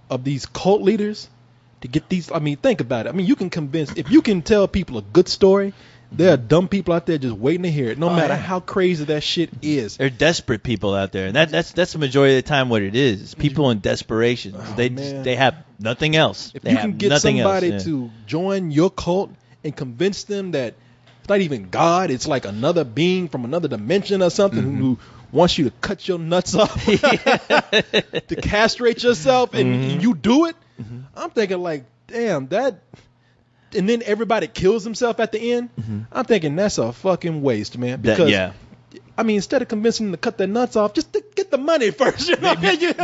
of these cult leaders to get these. I mean, think about it. I mean, you can convince, if you can tell people a good story, there are dumb people out there just waiting to hear it, no matter how crazy that shit is. There are desperate people out there, and that's the majority of the time what it is. It's people in desperation. They have nothing else. If you can get somebody to join your cult and convince them that it's not even God, it's like another being from another dimension or something who wants you to cut your nuts off, to castrate yourself, and you do it, I'm thinking like, damn, that, and then everybody kills himself at the end. I'm thinking that's a fucking waste, man. Because I mean, instead of convincing them to cut their nuts off, just to get the money first. You know?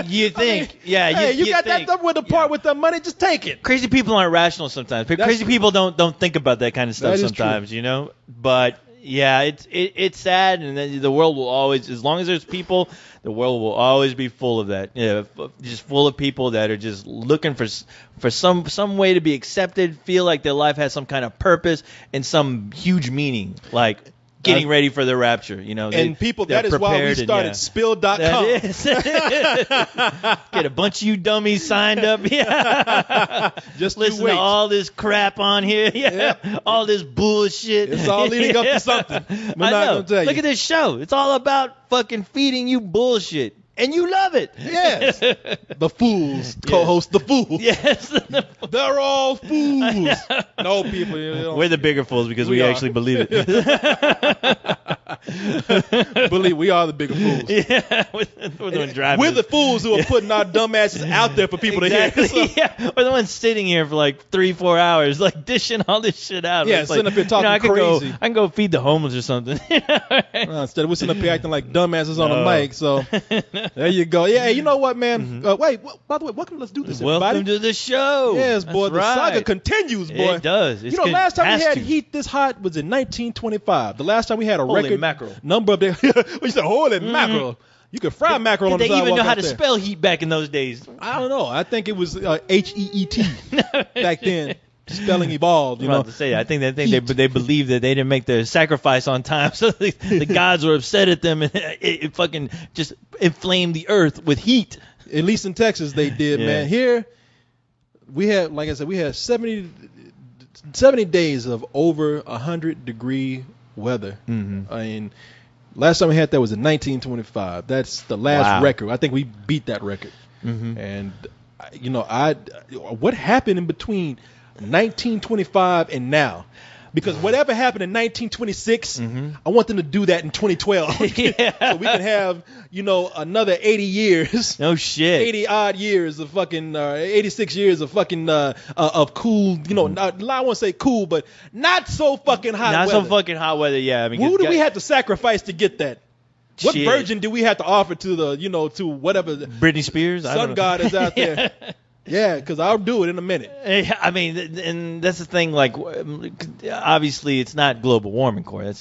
You think? You got that with the part with the money, just take it. Crazy people aren't rational sometimes. Crazy people don't think about that kind of stuff sometimes, you know. But yeah, it's sad, and then the world will always, as long as there's people, the world will always be full of that. Just full of people that are just looking for some way to be accepted, feel like their life has some kind of purpose and some huge meaning, like getting ready for the rapture, you know. And people, that is why we started Spill.com. That is. Get a bunch of you dummies signed up. Just listen to all this crap on here. All this bullshit. It's all leading up to something. We're not going to tell you. Look at this show. It's all about fucking feeding you bullshit. And you love it. Yes. The fools co-host The Fools. Yes. They're all fools. No, people. We're the bigger fools because we actually believe it. Believe we are the bigger fools. Yeah, we're the ones driving. We're the fools who are putting our dumb asses out there for people to hear. So, Yeah, we're the ones sitting here for like 3-4 hours, like dishing all this shit out. Yeah, It's sitting like, up here talking I could crazy. I can go feed the homeless or something. instead of we're sitting up here acting like dumbasses on the No. mic. So there you go. Yeah, hey, you know what, man? Wait, by the way, welcome. Let's do this, everybody. Welcome to the show. Yes, boy. That's The saga right. continues, boy. It does. You know, last time we had heat this hot was in 1925. The last time we had a Holy record mackerel. number of days. You said, holy mackerel. You could fry mackerel Did on the they sidewalk even know how out to there. spell heat back in those days? I don't know. I think it was H-E-E-T back then. Spelling evolved, you I'm know. about to say, I think Heat. they believed that they didn't make their sacrifice on time, so the gods were upset at them, and it fucking just inflamed the earth with heat. At least in Texas they did, Yeah. man. Here we had, like I said, we had 70 days of over 100-degree weather. Mm-hmm. I mean, last time we had that was in 1925. That's the last Wow. record. I think we beat that record. Mm-hmm. And you know, what happened in between 1925 and now? Because whatever happened in 1926, I want them to do that in 2012. Yeah. So we can have, you know, another 80 years. No shit. 80 odd years of fucking 86 years of fucking of cool, you know, not, I won't say cool, but not so fucking hot Not weather. so fucking hot weather. Yeah, I mean, Who do we have to sacrifice to get that? What Shit. virgin do we have to offer to the, you know, to whatever Britney Spears? I don't sun know. god is out there? Yeah, because I'll do it in a minute. Yeah, I mean, and that's the thing. Like, obviously, it's not global warming, Corey.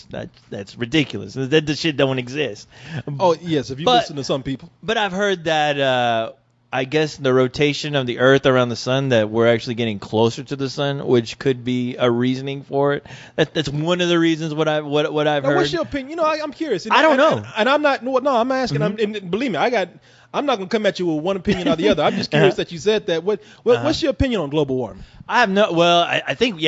That's ridiculous. That the shit don't exist. Oh yes, if you But- listen to some people. But I've heard that I guess the rotation of the Earth around the sun, that we're actually getting closer to the sun, which could be a reasoning for it. That's one of the reasons what I've Now, heard. what's your opinion? You know, I'm curious. I don't know. And I'm not. No, I'm asking. And believe me, I'm not gonna come at you with one opinion or the other. I'm just curious that you said that. What's your opinion on global warming? I have no. Well, I think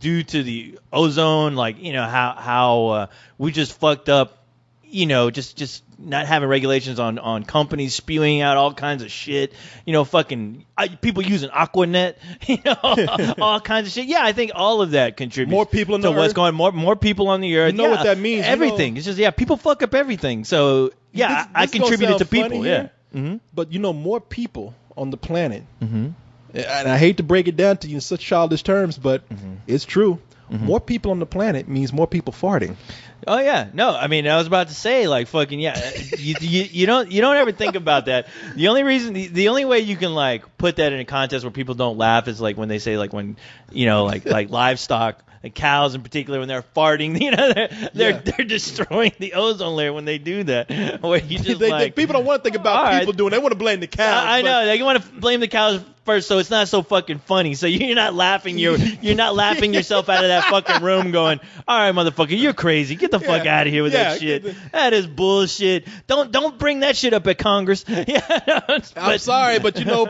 due to the ozone, like, you know, how we just fucked up, you know, just not having regulations on companies spewing out all kinds of shit, you know, fucking people using Aquanet, you know, all kinds of shit. Yeah, I think all of that contributes. More people on to the what's earth? going. More people on the earth. You know what that means, you Everything. know. It's just people fuck up everything. So yeah, I This gonna contributed to sound funny people. here, Yeah. Mm-hmm. But you know, more people on the planet. Mm-hmm. And I hate to break it down to you in such childish terms, but Mm-hmm. it's true. More people on the planet means more people farting. Oh yeah, no, I mean, I was about to say, like, fucking yeah, you don't ever think about that. The only reason, the only way you can like put that in a context where people don't laugh is like when they say, like, when, you know, like livestock, like cows in particular, when they're farting, you know, they're destroying the ozone layer when they do that. Where you just People don't want to think about all right. people doing. They want to blame the cows. I but- know they want to blame the cows first, so it's not so fucking funny. So you're not laughing. You're not laughing yourself out of that fucking room, going, "All right, motherfucker, you're crazy. Get the fuck Yeah. out of here with Yeah, that shit. That is bullshit. Don't bring that shit up at Congress." Yeah, I'm sorry, but you know,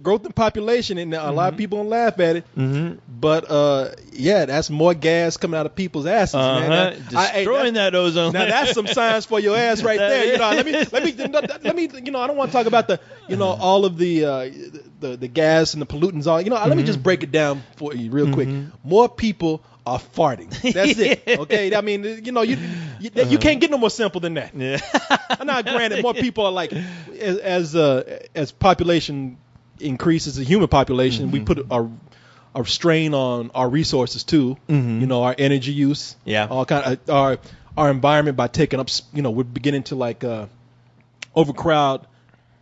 growth in population, and a lot of people don't laugh at it. Mm-hmm. But yeah, that's more gas coming out of people's asses, man. Destroying that ozone. Now layer. that's some science for your ass right there. You know, let me. You know, I don't want to talk about the, you know, all of the gas and the pollutants. All, you know, let me just break it down for you real quick. More people are farting. That's it. Okay. I mean, you know, you can't get no more simple than that. Yeah. Now, granted, more people are like, as population increases, the human population, we put a strain on our resources too. You know, our energy use. Yeah. All kind of our environment by taking up. You know, we're beginning to like overcrowd.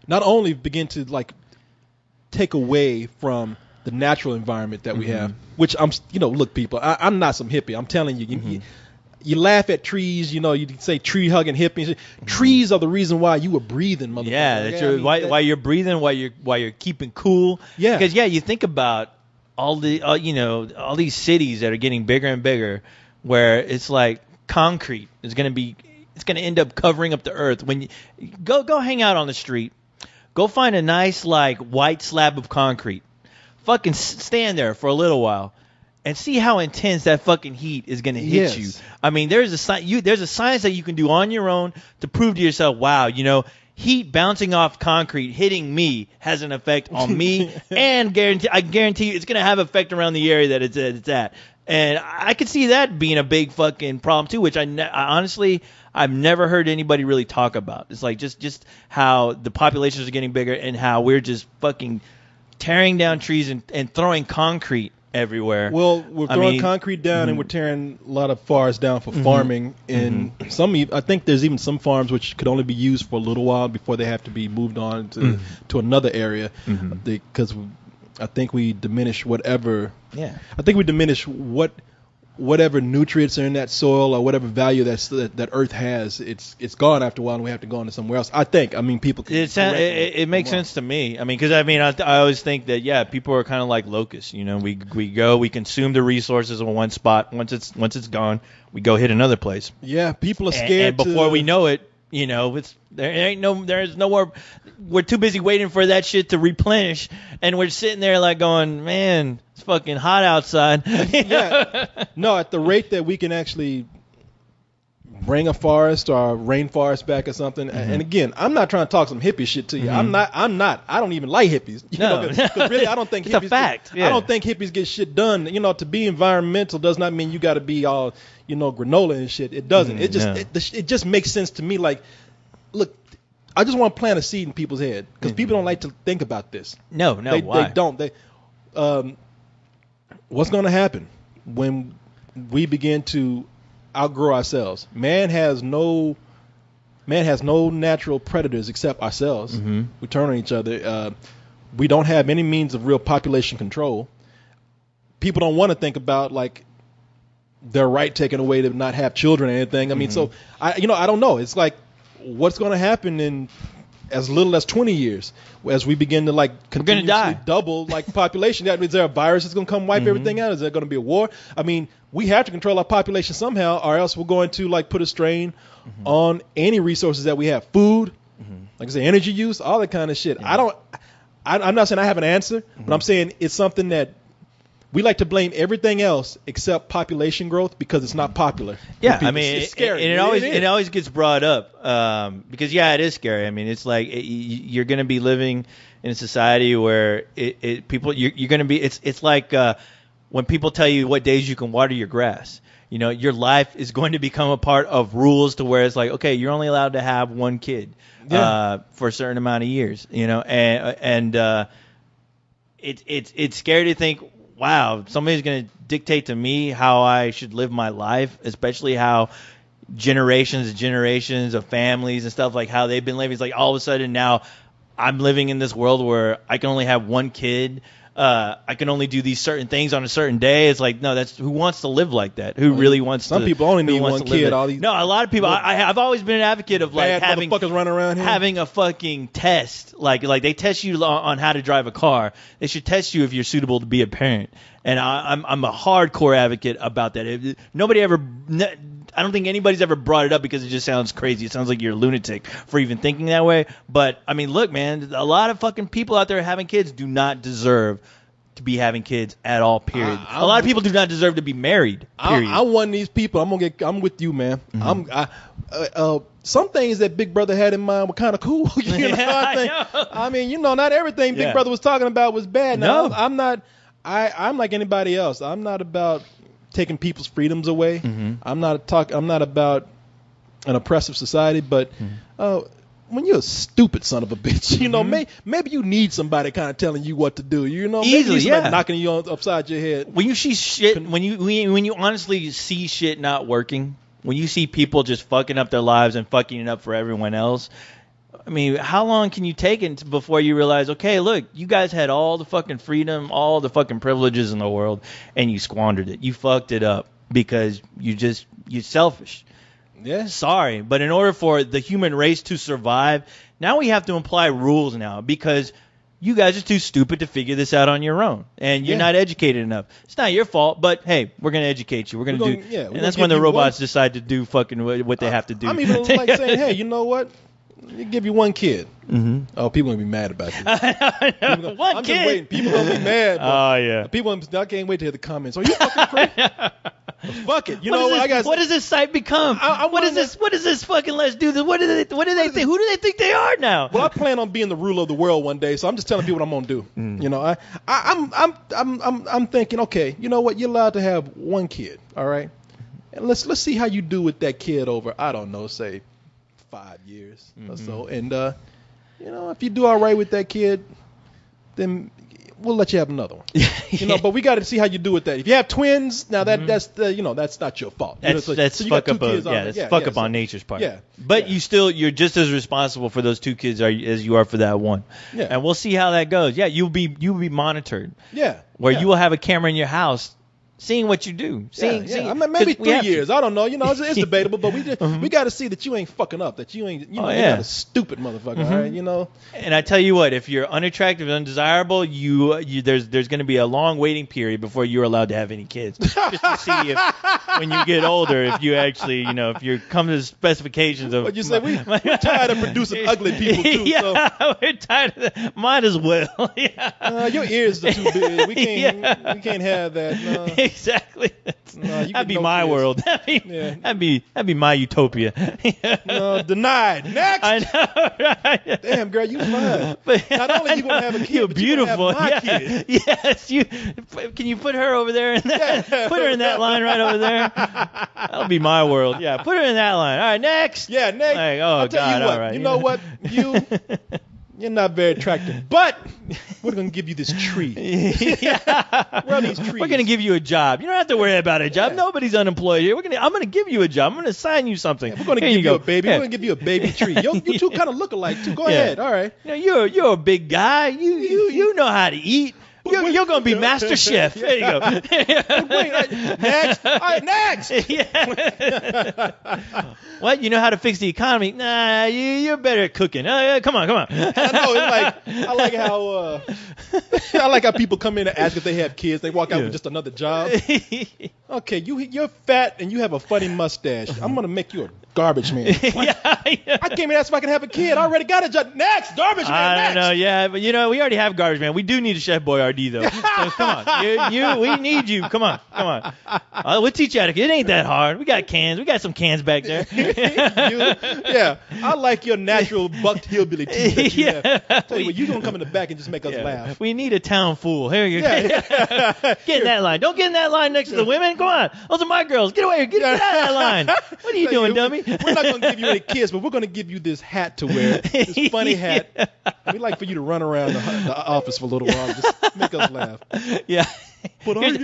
Not only begin to like take away from the natural environment that we have, which you know, look, people, I'm not some hippie. I'm telling you, you laugh at trees, you know, you say tree hugging hippie. Trees are the reason why you were breathing, motherfucker. Yeah, that's why you're breathing, why you're keeping cool. Yeah. Because you think about all the you know, all these cities that are getting bigger and bigger, where it's like concrete is going to end up covering up the earth. When you go hang out on the street, go find a nice like white slab of concrete, fucking stand there for a little while, and see how intense that fucking heat is going to hit you. I mean, there's a science that you can do on your own to prove to yourself, wow, you know, heat bouncing off concrete hitting me has an effect on me, and I guarantee you it's going to have effect around the area that it's at. And I could see that being a big fucking problem too, which I honestly I've never heard anybody really talk about. It's like just how the populations are getting bigger and how we're just fucking tearing down trees and throwing concrete everywhere. Well, we're throwing concrete down and we're tearing a lot of forests down for farming. And I think there's even some farms which could only be used for a little while before they have to be moved on to another area because I think we diminish whatever. Yeah. I think we diminish whatever nutrients are in that soil or whatever value that earth has. It's gone after a while, and we have to go on to somewhere else. I think. I mean, people. It makes sense to me. I mean, because I always think that people are kind of like locusts. You know, we go, we consume the resources in one spot. Once it's gone, we go hit another place. Yeah, people are scared. And before we know it, you know, there's no more. We're too busy waiting for that shit to replenish, and we're sitting there like going, man, it's fucking hot outside. Yeah. No, at the rate that we can actually bring a forest or a rainforest back or something. And again, I'm not trying to talk some hippie shit to you. I'm not. I don't even like hippies. You know, 'cause really, I don't think it's hippies. A fact. I don't think hippies get shit done. You know, to be environmental does not mean you got to be all, you know, granola and shit. It doesn't. It just makes sense to me. Like, look, I just want to plant a seed in people's head because people don't like to think about this. No, why? They don't. What's going to happen when we begin to outgrow ourselves? Man has no natural predators except ourselves. We turn on each other. We don't have any means of real population control. People don't want to think about like their right taken away to not have children or anything. I mean, so I don't know. It's like, what's going to happen in as little as 20 years as we begin to like continuously double like population? That means there a virus that's going to come wipe everything out? Is there going to be a war? I mean, we have to control our population somehow, or else we're going to like put a strain on any resources that we have. Food, like I say, energy use, all that kind of shit. I'm not saying I have an answer, but I'm saying it's something that we like to blame everything else except population growth because it's not popular. Yeah, I mean, it's scary. And it always gets brought up because, it is scary. I mean, it's like you're going to be living in a society where you're going to be. It's like when people tell you what days you can water your grass. You know, your life is going to become a part of rules to where it's like, okay, you're only allowed to have one kid for a certain amount of years. You know, and it's scary to think, wow, somebody's going to dictate to me how I should live my life, especially how generations and generations of families and stuff, like how they've been living. It's like all of a sudden now I'm living in this world where I can only have one kid. I can only do these certain things on a certain day. It's like, no, that's who wants to live like that? Who really wants to? Some people only need one kid. No, a lot of people. I've always been an advocate of like having motherfuckers running around here. Having a fucking test, like they test you on how to drive a car. They should test you if you're suitable to be a parent. And I'm a hardcore advocate about that. I don't think anybody's ever brought it up because it just sounds crazy. It sounds like you're a lunatic for even thinking that way. But, I mean, look, man, a lot of fucking people out there having kids do not deserve to be having kids at all, period. A lot of people do not deserve to be married, period. I'm one of these people. I'm with you, man. Some things that Big Brother had in mind were kind of cool. I mean, not everything Big Brother was talking about was bad. Now, no. I'm like anybody else. I'm not about taking people's freedoms away. I'm not about an oppressive society, but when you're a stupid son of a bitch, maybe you need somebody kind of telling you what to do. Easily, knocking you upside your head. When you see shit, when you honestly see shit not working, when you see people just fucking up their lives and fucking it up for everyone else, I mean, how long can you take it before you realize, okay, look, you guys had all the fucking freedom, all the fucking privileges in the world, and you squandered it. You fucked it up because you're selfish. Yeah. Sorry, but in order for the human race to survive, now we have to apply rules now because you guys are too stupid to figure this out on your own, and you're not educated enough. It's not your fault, but hey, we're gonna educate you. And that's when the robots decide to do fucking what they have to do. I'm even like saying, hey, you know what? You give you one kid. Oh, people gonna be mad about this. One I'm kid. just waiting. People gonna be mad. Oh yeah. I can't wait to hear the comments. Are you fucking crazy? Fuck it. You know what? What does this site become? What is this? What does this fucking Let's Do This? What do they think? Who do they think they are now? Well, I plan on being the ruler of the world one day, so I'm just telling people what I'm gonna do. You know, I'm thinking, okay, you know what? You're allowed to have one kid, all right? And let's see how you do with that kid over, I don't know, say 5 years or so. And you know, if you do all right with that kid, then we'll let you have another one. You know, but we got to see how you do with that. If you have twins, now that's not your fault. That's fuck up. That's fuck up on nature's part. Yeah. But you're just as responsible for those two kids as you are for that one. Yeah. And we'll see how that goes. Yeah, you'll be monitored. Yeah. Where you will have a camera in your house seeing what you do. Seeing, I mean, maybe 3 years. I don't know. You know, it's debatable, but we got to see that you ain't fucking up. That you ain't. You're not a stupid motherfucker. All right. You know. And I tell you what, if you're unattractive and undesirable, there's going to be a long waiting period before you're allowed to have any kids. Just to see if when you get older, if you actually, if you come to the specifications of. But you say we're tired of producing ugly people too. Yeah, so. We're tired of that. Might as well. Yeah. Your ears are too big. We can't have that. No. Exactly. That'd be my kids. world. That'd be my utopia. No, denied. Next. I know, right? Damn, girl, you fine. But not only you gonna have a kid, you're but beautiful. You gonna have my kid. Yes, you. Can you put her over there? Put her in that line right over there. That'll be my world. Yeah, put her in that line. All right, next. Yeah, next. Like, I'll tell God, you what. all right. You know what? You're not very attractive, but we're going to give you this tree. Where are these trees? We're going to give you a job. You don't have to worry about a job. Nobody's unemployed here. I'm going to give you a job. I'm going to assign you something. We're going to give you a baby. We're going to give you a baby tree. You two kind of look alike, too. Go ahead. All right. You're a big guy. You know how to eat. You're going to be master chef. There you go. Wait, next. All right, next. What? You know how to fix the economy? Nah, you're better at cooking. Come on. I know. I like how people come in and ask if they have kids. They walk out with just another job. Okay, you're fat and you have a funny mustache. I'm going to make you a garbage man. I came in and asked if I can have a kid. I already got a job. Next, garbage man. I don't know. Yeah, but we already have garbage man. We do need a Chef Boyardee though. So come on, we need you. Come on. We'll teach you how to. It ain't that hard. We got cans. We got some cans back there. I like your natural bucked hillbilly teeth that you have. Tell you what, you gonna come in the back and just make us laugh. We need a town fool. Here you go. Get in that line. Don't get in that line next to the women. Come on, those are my girls. Get away. Get out of that line. What are you doing, dummy? We're not gonna give you any kids, but we're gonna give you this hat to wear. This funny hat. We'd like for you to run around the office for a little while and just make us laugh. Yeah.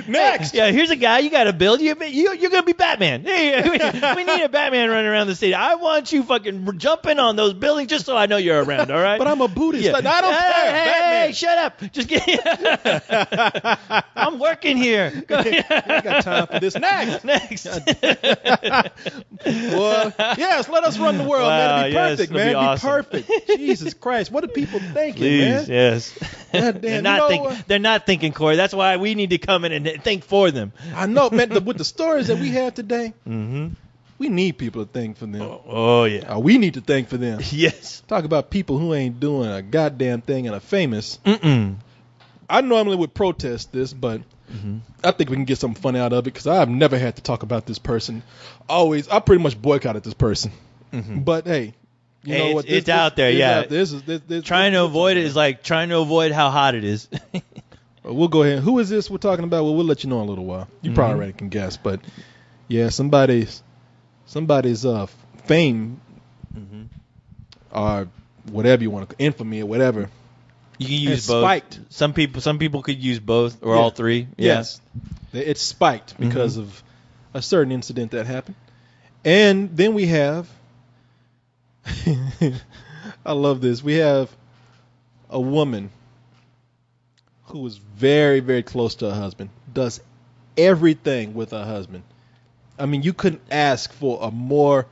Next. Yeah, here's a guy you got to build. You're going to be Batman. We need a Batman running around the city. I want you fucking jumping on those buildings just so I know you're around, all right? But I'm a Buddhist. Like, I don't care. Hey, shut up. Just I'm working here. I got time for this. Next. Well, yes, let us run the world, man. It'll be perfect, man. It'll be awesome. Perfect. Jesus Christ. What are people thinking, man? Yes. God damn, they're not thinking, Corey. That's why we need to come in and think for them. I know, man. With the stories that we have today, we need people to think for them. Oh yeah. We need to think for them. Yes. Talk about people who ain't doing a goddamn thing and are famous. I normally would protest this, but I think we can get something funny out of it because I've never had to talk about this person. I pretty much boycotted this person. But hey. You know what? It's out there, yeah. This trying to avoid it is like trying to avoid how hot it is. We'll go ahead. Who is this we're talking about? Well, we'll let you know in a little while. You probably already can guess, but yeah, somebody's fame or whatever you want to, infamy or whatever. You can use both. Spiked. Some people could use both or all three. Yeah. Yes, it's spiked because of a certain incident that happened, and then we have. I love this. We have a woman who is very, very close to her husband, does everything with her husband. I mean, you couldn't ask for a more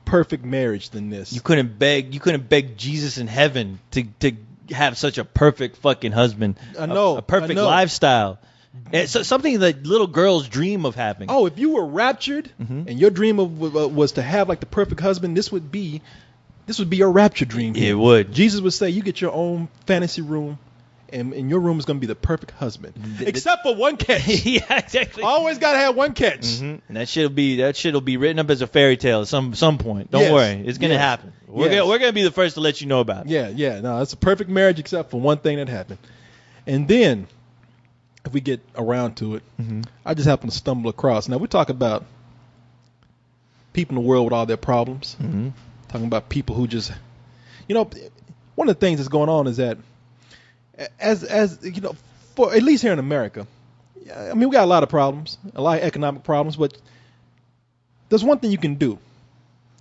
perfect marriage than this. You couldn't beg Jesus in heaven to have such a perfect fucking husband. I know. A perfect lifestyle. It's something that little girls dream of having. Oh, if you were raptured and your dream was to have like the perfect husband, this would be your rapture dream. It would. Jesus would say, you get your own fantasy room and your room is going to be the perfect husband, except for one catch. Yeah, exactly. Always got to have one catch. Mm-hmm. And that shit'll be written up as a fairy tale at some point. Don't worry, it's gonna happen. We're gonna be the first to let you know about it. Yeah. No, it's a perfect marriage except for one thing that happened. And then, if we get around to it, I just happened to stumble across. Now we talk about people in the world with all their problems. Talking about people who just, one of the things that's going on is that, as you know, for at least here in America, I mean, we got a lot of problems, a lot of economic problems, but there's one thing you can do.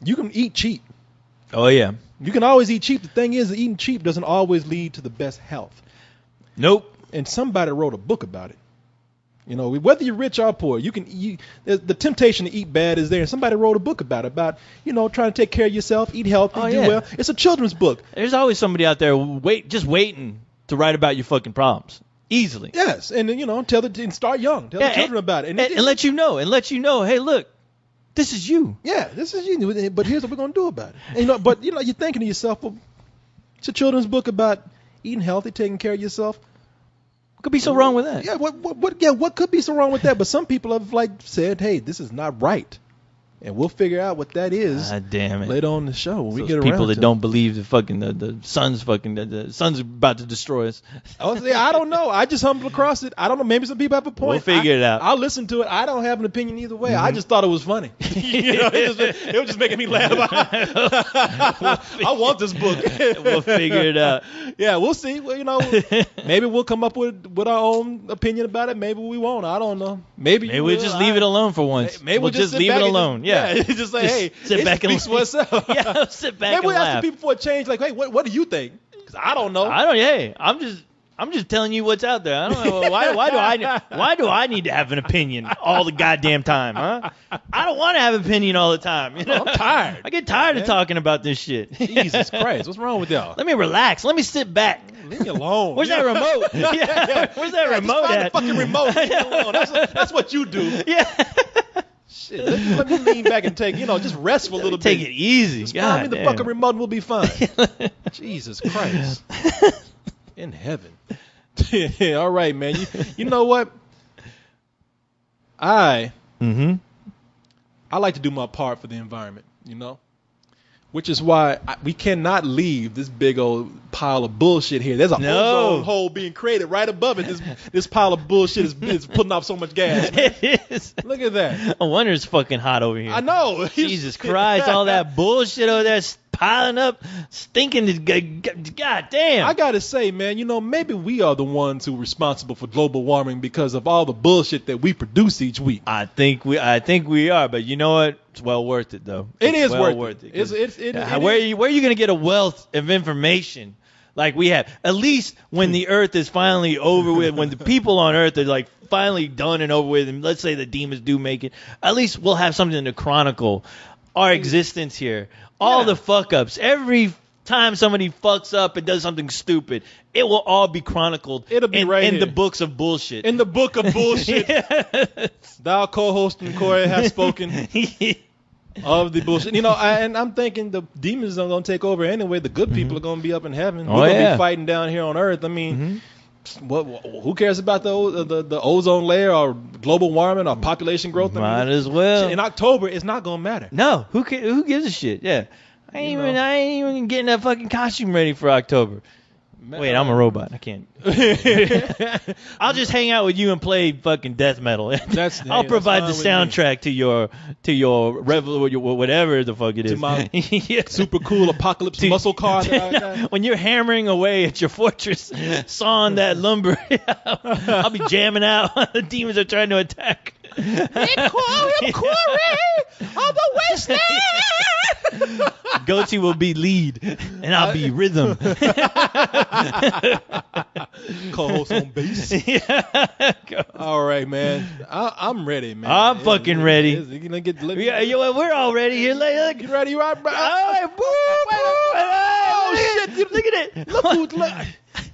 You can eat cheap. Oh yeah. You can always eat cheap. The thing is, that eating cheap doesn't always lead to the best health. Nope. And somebody wrote a book about it. Whether you're rich or poor, the temptation to eat bad is there. And somebody wrote a book about trying to take care of yourself, eat healthy, do well. It's a children's book. There's always somebody out there just waiting to write about your fucking problems. Easily. Yes, and and start young. Tell the children about it, and let you know. Hey, look, this is you. Yeah, this is you. But here's what we're gonna do about it. And, you're thinking to yourself, well, it's a children's book about eating healthy, taking care of yourself. What could be so wrong with that? Yeah, what could be so wrong with that? But some people have said, hey, this is not right. And we'll figure out what that is. God damn it. Later on in the show when we get around people that to don't believe the sun's about to destroy us. I don't know. I just stumbled across it. I don't know. Maybe some people have a point. We'll figure it out. I'll listen to it. I don't have an opinion either way. I just thought it was funny. It was just making me laugh. I want this book. We'll figure it out. Yeah, we'll see. Well, maybe we'll come up with our own opinion about it. Maybe we won't. I don't know. Maybe we'll just leave it alone for once. Maybe we'll just leave it alone. Yeah, just say, hey, sit back and speaks for itself. Yeah, sit back Maybe and we laugh. ask the people for a change, like, hey, what do you think? Because I don't know. Hey, I'm just telling you what's out there. I don't know why do I need to have an opinion all the goddamn time, huh? I don't want to have an opinion all the time. I'm tired. I get tired of talking about this shit. Jesus Christ, what's wrong with y'all? Let me relax. Let me sit back. Leave me alone. Where's that remote? Where's that remote just find at? the fucking remote. Leave me alone. That's what you do. Yeah. Shit, let me lean back and just rest for a little bit. Take it easy. Just find me the fucking remote and we'll be fine. Jesus Christ. In heaven. All right, man. You know what? I like to do my part for the environment, which is why we cannot leave this big old pile of bullshit here. There's a ozone hole being created right above it. This pile of bullshit is putting off so much gas. Man. It is. Look at that. No wonder it's fucking hot over here. I know. Jesus Christ, all that bullshit over there piling up, stinking. God damn. I gotta say, man, maybe we are the ones who are responsible for global warming because of all the bullshit that we produce each week. I think we are, but you know what? It's well worth it, though. It is worth it. Where are you going to get a wealth of information like we have? At least when the Earth is finally over with, when the people on Earth are finally done and over with, and let's say the demons do make it, at least we'll have something to chronicle our existence here. All the fuck ups. Every time somebody fucks up and does something stupid, it will all be chronicled. It'll be in the books of bullshit. In the book of bullshit. Thou co-host and Corey have spoken of the bullshit. And I'm thinking the demons are going to take over anyway. The good people are going to be up in heaven. We're going to be fighting down here on Earth. I mean, who cares about the ozone layer or global warming or population growth? Might as well. In October, it's not going to matter. No. Who gives a shit? Yeah. I ain't even getting that fucking costume ready for October. Wait, I'm a robot. I can't. I'll just hang out with you and play fucking death metal. I'll provide the soundtrack to your whatever the fuck it is. To my super cool apocalypse muscle car. When you're hammering away at your fortress, sawing that lumber, I'll be jamming out. The demons are trying to attack. They call him Corey of the Wasteland. Goatee will be lead, and I'll be rhythm. Co-host on bass. All right, man. I'm ready, man. I'm fucking ready. We're all ready here. Look. You ready? You right, bro? Oh, shit. Look at it. Look.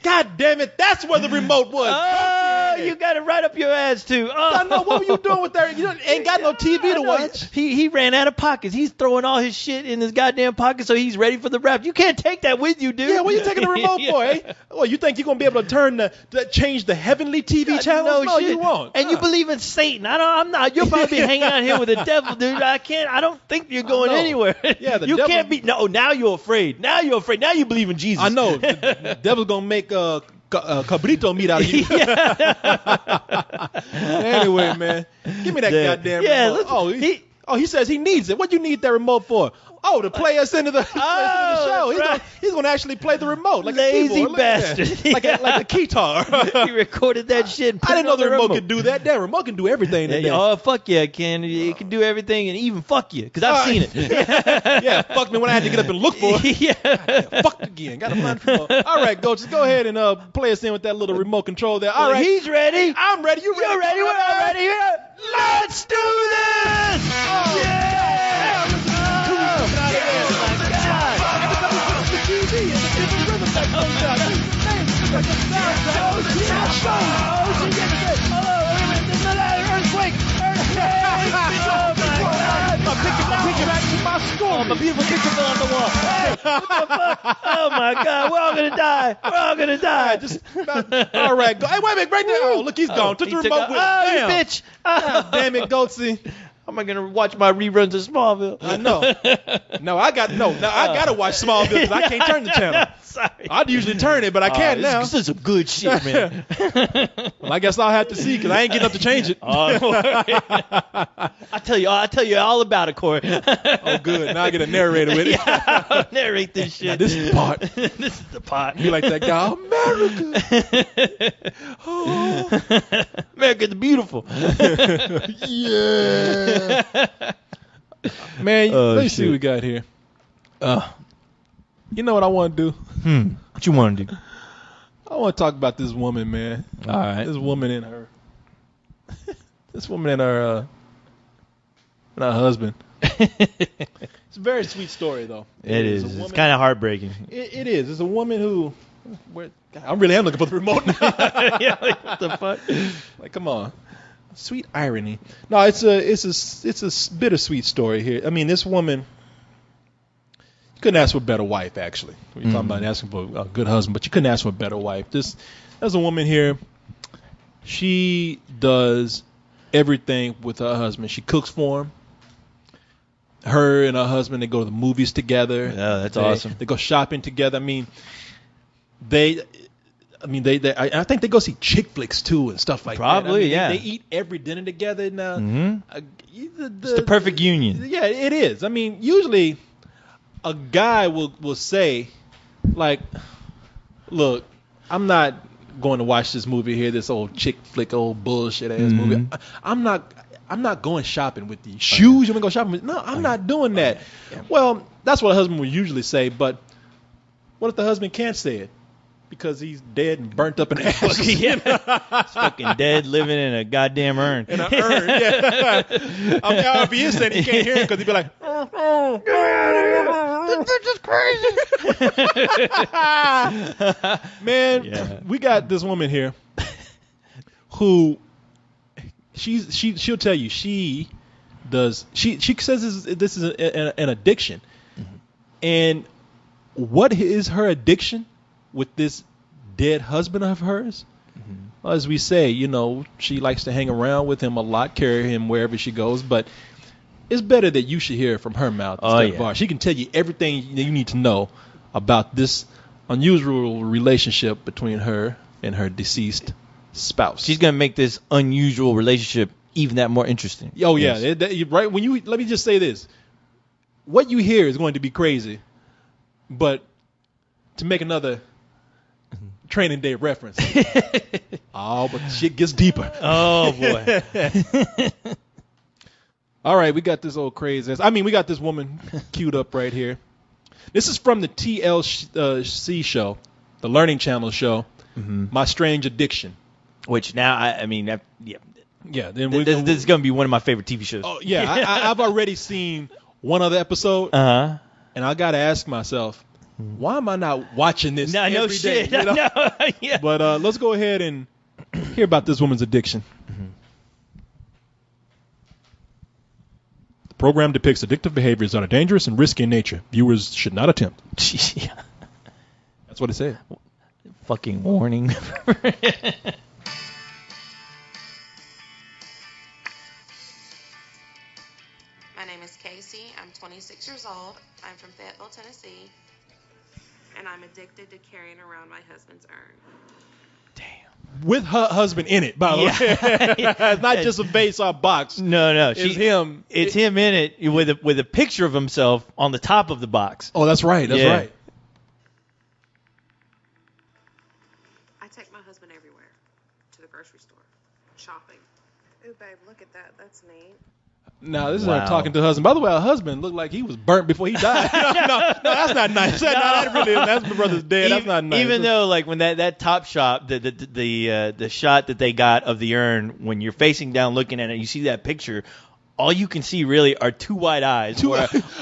God damn it. That's where the remote was. Oh, you got it right up your ass too. Oh. I know. What were you doing with that? You ain't got no TV to watch. He ran out of pockets. He's throwing all his shit in his goddamn pocket, so he's ready for the rap. You can't take that with you, dude. Yeah, what are you taking the remote for, eh? Well, you think you're gonna be able to change the heavenly TV channel? No, you won't. And you believe in Satan. I'm not. You'll probably be hanging out here with the devil, dude. I don't think you're going anywhere. Yeah, the you devil, can't be. No, now you're afraid. Now you're afraid. Now you believe in Jesus. I know. The devil's gonna make cabrito meat out of you. Anyway, man, give me that goddamn remote. He says he needs it. What you need that remote for? Oh, to play us into the show. Right. He's gonna actually play the remote like lazy a keyboard. bastard, like a keytar. He recorded that shit. I didn't know the remote could do that. That remote can do everything. Oh fuck yeah, it can. It can do everything and even fuck you, because I've seen it. Yeah, fuck me when I had to get up and look for it. Yeah, fucked again. Got to find the remote. All right, go. Just go ahead and play us in with that little remote control there. All right, he's ready. I'm ready. You're ready. We're all ready. Let's do this. My beautiful picture fell on the wall. Hey, what the fuck? Oh my God, we're all gonna die. We're all gonna die. All right, go. Hey, wait a minute, right there. Oh, look, he's gone. Took the remote with him. Oh, you bitch. God damn it, Goatsy. How am I gonna watch my reruns of Smallville? I know. Now I gotta watch Smallville because I can't turn the channel. Sorry. I'd usually turn it, but I can't now. This is some good shit, man. Well, I guess I'll have to see because I ain't getting up to change it. I'll tell you all about it, Corey. Oh, good. Now I get a narrator with it. Yeah, I'll narrate this shit. Now, this is the part. This is the part. You like that guy, America. Oh. America the beautiful. Yeah. Man, let me see what we got here. You know what I want to do? What you want to do? I want to talk about this woman, man. All right. This woman and her husband. It's a very sweet story, though. It is. It's kind of heartbreaking. It is. It's a woman who. I really am looking for the remote now. Yeah, like, what the fuck? Like, come on. Sweet irony. No, it's a bittersweet story here. I mean, this woman. Couldn't ask for a better wife, actually. We're talking about asking for a good husband, but you couldn't ask for a better wife. There's a woman here. She does everything with her husband. She cooks for him. Her and her husband, they go to the movies together. Yeah, that's awesome. They go shopping together. I think they go see chick flicks too and stuff like that. Probably, yeah. They eat every dinner together now. It's the perfect union. Yeah, it is. I mean, usually a guy will say, like, look, I'm not going to watch this movie here, this old chick flick, old bullshit ass movie. I'm not going shopping with these shoes. You want to go shopping with? No, I'm not doing that. Yeah. Well, that's what a husband would usually say. But what if the husband can't say it because he's dead and burnt up in ashes? He's fucking dead, living in a goddamn urn. In an urn, yeah. I mean, if he is saying he can't hear him because he'd be like, this is crazy. Man, we got this woman here who she'll tell you she says this is an addiction. And what is her addiction with this dead husband of hers? Well, as we say, she likes to hang around with him a lot, carry him wherever she goes, but it's better that you should hear it from her mouth instead of ours. She can tell you everything you need to know about this unusual relationship between her and her deceased spouse. She's going to make this unusual relationship even that more interesting. Oh, yeah. Yes. Right. Let me just say this. What you hear is going to be crazy, but to make another Training Day reference. Oh, but shit gets deeper. Oh, boy. All right, we got this old crazy. We got this woman queued up right here. This is from the TLC show, the Learning Channel show, My Strange Addiction. Which now, Yeah. Then this is going to be one of my favorite TV shows. Oh, yeah. I've already seen one other episode, and I got to ask myself, why am I not watching this every day? Shit. Yeah. But let's go ahead and hear about this woman's addiction. Mm-hmm. The program depicts addictive behaviors that are dangerous and risky in nature. Viewers should not attempt. Yeah. That's what it said. Fucking warning. My name is Casey. I'm 26 years old. I'm from Fayetteville, Tennessee. And I'm addicted to carrying around my husband's urn. Damn. With her husband in it, by the way. It's not just a vase or a box. No. It's him. It's him in it with a picture of himself on the top of the box. Oh, that's right. That's right. I take my husband everywhere. To the grocery store. Shopping. Ooh, babe, look at that. That's neat. No, this is her talking to her husband. By the way, her husband looked like he was burnt before he died. No, that's not nice. That really isn't. That's my brother's dead. That's not nice. Even though, like, when that top shot, the shot that they got of the urn, when you're facing down looking at it, you see that picture. All you can see really are two white eyes.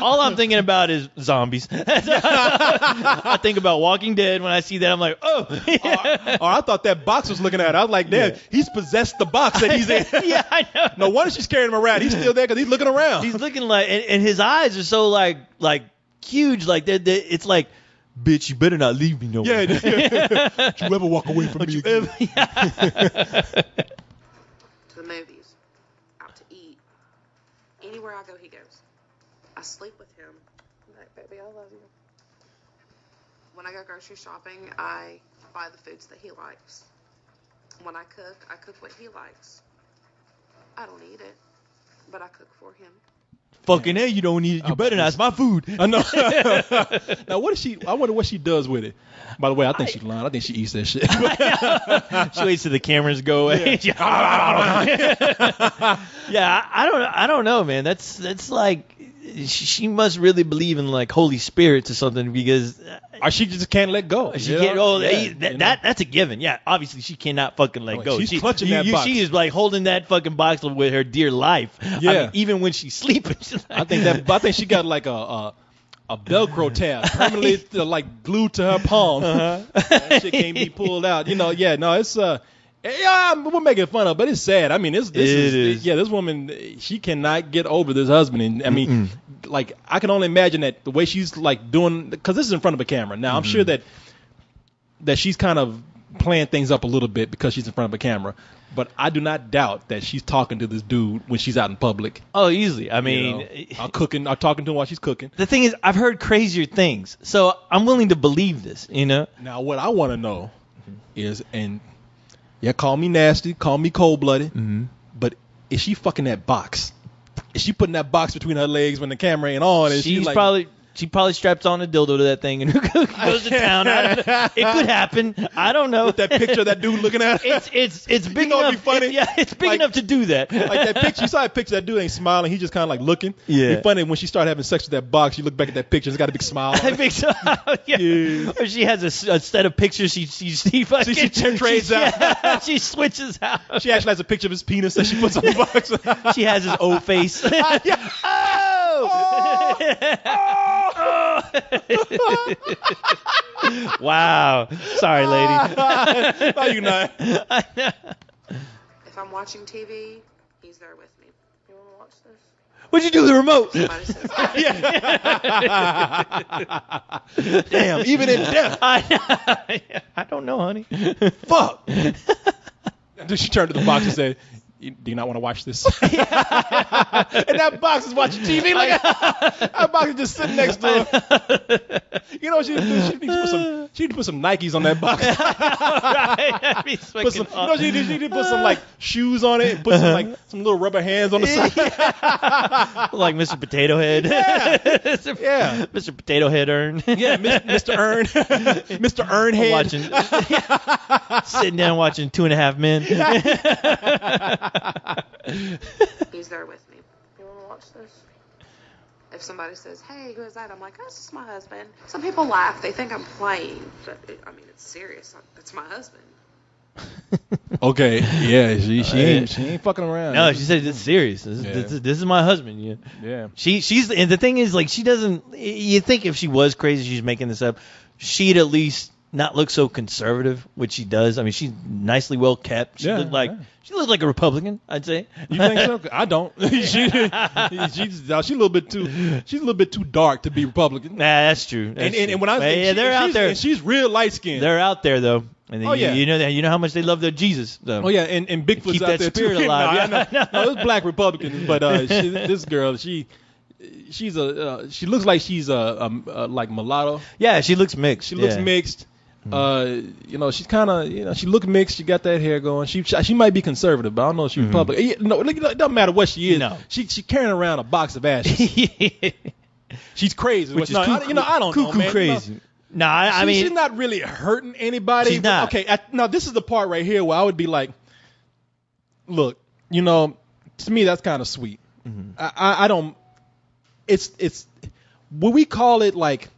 All I'm thinking about is zombies. I think about Walking Dead when I see that. I'm like, oh. Or I thought that box was looking at her. I was like, damn, he's possessed the box that he's in. Yeah, I know. No wonder she's carrying him around. He's still there because he's looking around. He's looking like, and his eyes are so like huge. Like it's like, bitch, you better not leave me no more. Yeah. Don't you ever walk away from me again. To the movies. Out to eat. Anywhere I go, he goes. I sleep with him. I'm like, baby, I love you. When I go grocery shopping, I buy the foods that he likes. When I cook what he likes. I don't eat it, but I cook for him. Fucking hell, you don't need it. You better not. It's my food. I know. Now, what is she? I wonder what she does with it. By the way, I think she's lying. I think she eats that shit. She waits till the cameras go away. Yeah, I don't know, man. That's like she must really believe in like Holy Spirits or something because or she just can't let go. She can't. Oh, that's a given. Yeah, obviously she cannot fucking let go. She's clutching that box. She is like holding that fucking box with her dear life. Yeah. I mean, even when she's sleeping. She's like, I think she got like a Velcro tab permanently like glued to her palm. That shit can't be pulled out. Yeah, no, it's we're making fun of, but it's sad. I mean, this woman, she cannot get over this husband, and I mean, like I can only imagine that the way she's like doing, because this is in front of a camera. Now I'm sure that she's kind of playing things up a little bit because she's in front of a camera, but I do not doubt that she's talking to this dude when she's out in public. Oh, easily. I mean, or talking to him while she's cooking. The thing is, I've heard crazier things, so I'm willing to believe this. Now, what I want to know is, and yeah, call me nasty, call me cold-blooded, but is she fucking that box? Is she putting that box between her legs when the camera ain't on? And she's like, she probably straps on a dildo to that thing and goes to town. It could happen. I don't know. With that picture of that dude looking at her. It's big enough. It'd be funny. It's big enough to do that. Like that picture. You saw that picture. That dude ain't smiling. He's just kind of like looking. Yeah. It'd be funny when she started having sex with that box. You look back at that picture. It's got a big smile. I think so. Yeah. Or she has a set of pictures. She trades out. Yeah, she switches out. She actually has a picture of his penis that she puts on the box. She has his O face. Wow. Sorry, lady. No, you're not. If I'm watching TV, he's there with me. You want to watch this? What'd you do with the remote? Somebody says, Damn, even in death. I don't know, honey. Fuck. Then she turned to the box and said, do you not want to watch this? And that box is watching TV. Like that box is just sitting next to her. You know what she need to do? She need to put some Nikes on that box. Right. She need to put some like shoes on it. Put some little rubber hands on the side. Like Mr. Potato Head. Yeah. Mr. Potato Head Earn. Yeah, Mr. Earn. Mr. Earn Head. Sitting down watching 2.5 Men. he's there with me. You want to watch this? If somebody says, hey, who is that? I'm like, oh, this is my husband. Some people laugh. They think I'm playing. But, it's serious. That's my husband. Okay. Yeah, she ain't fucking around. No, she said it's serious. This is my husband. Yeah. She's and the thing is, like, she doesn't. You think if she was crazy, she's making this up. She'd at least not look so conservative, which she does. I mean, she's nicely well kept. She looked like a Republican, I'd say. You think so? I don't. she's a little bit too dark to be Republican. Nah, that's true. And when I say they're out there, and she's real light skinned. They're out there though. And then you know how much they love their Jesus. So. Oh yeah, and Bigfoot's keep out that there spirit too. alive. No, it's black Republicans, but this girl, she looks like she's like mulatto. Yeah, she looks mixed. She looks mixed. She's kind of, she look mixed. She got that hair going. She might be conservative, but I don't know if she's Republican. No, it doesn't matter what she is. No. She carrying around a box of ashes. She's crazy. Which is I don't know, man. Crazy. No, I mean, she's not really hurting anybody. She's not. Okay, now this is the part right here where I would be like, look, to me that's kind of sweet. Mm-hmm. I don't. It's would we call it like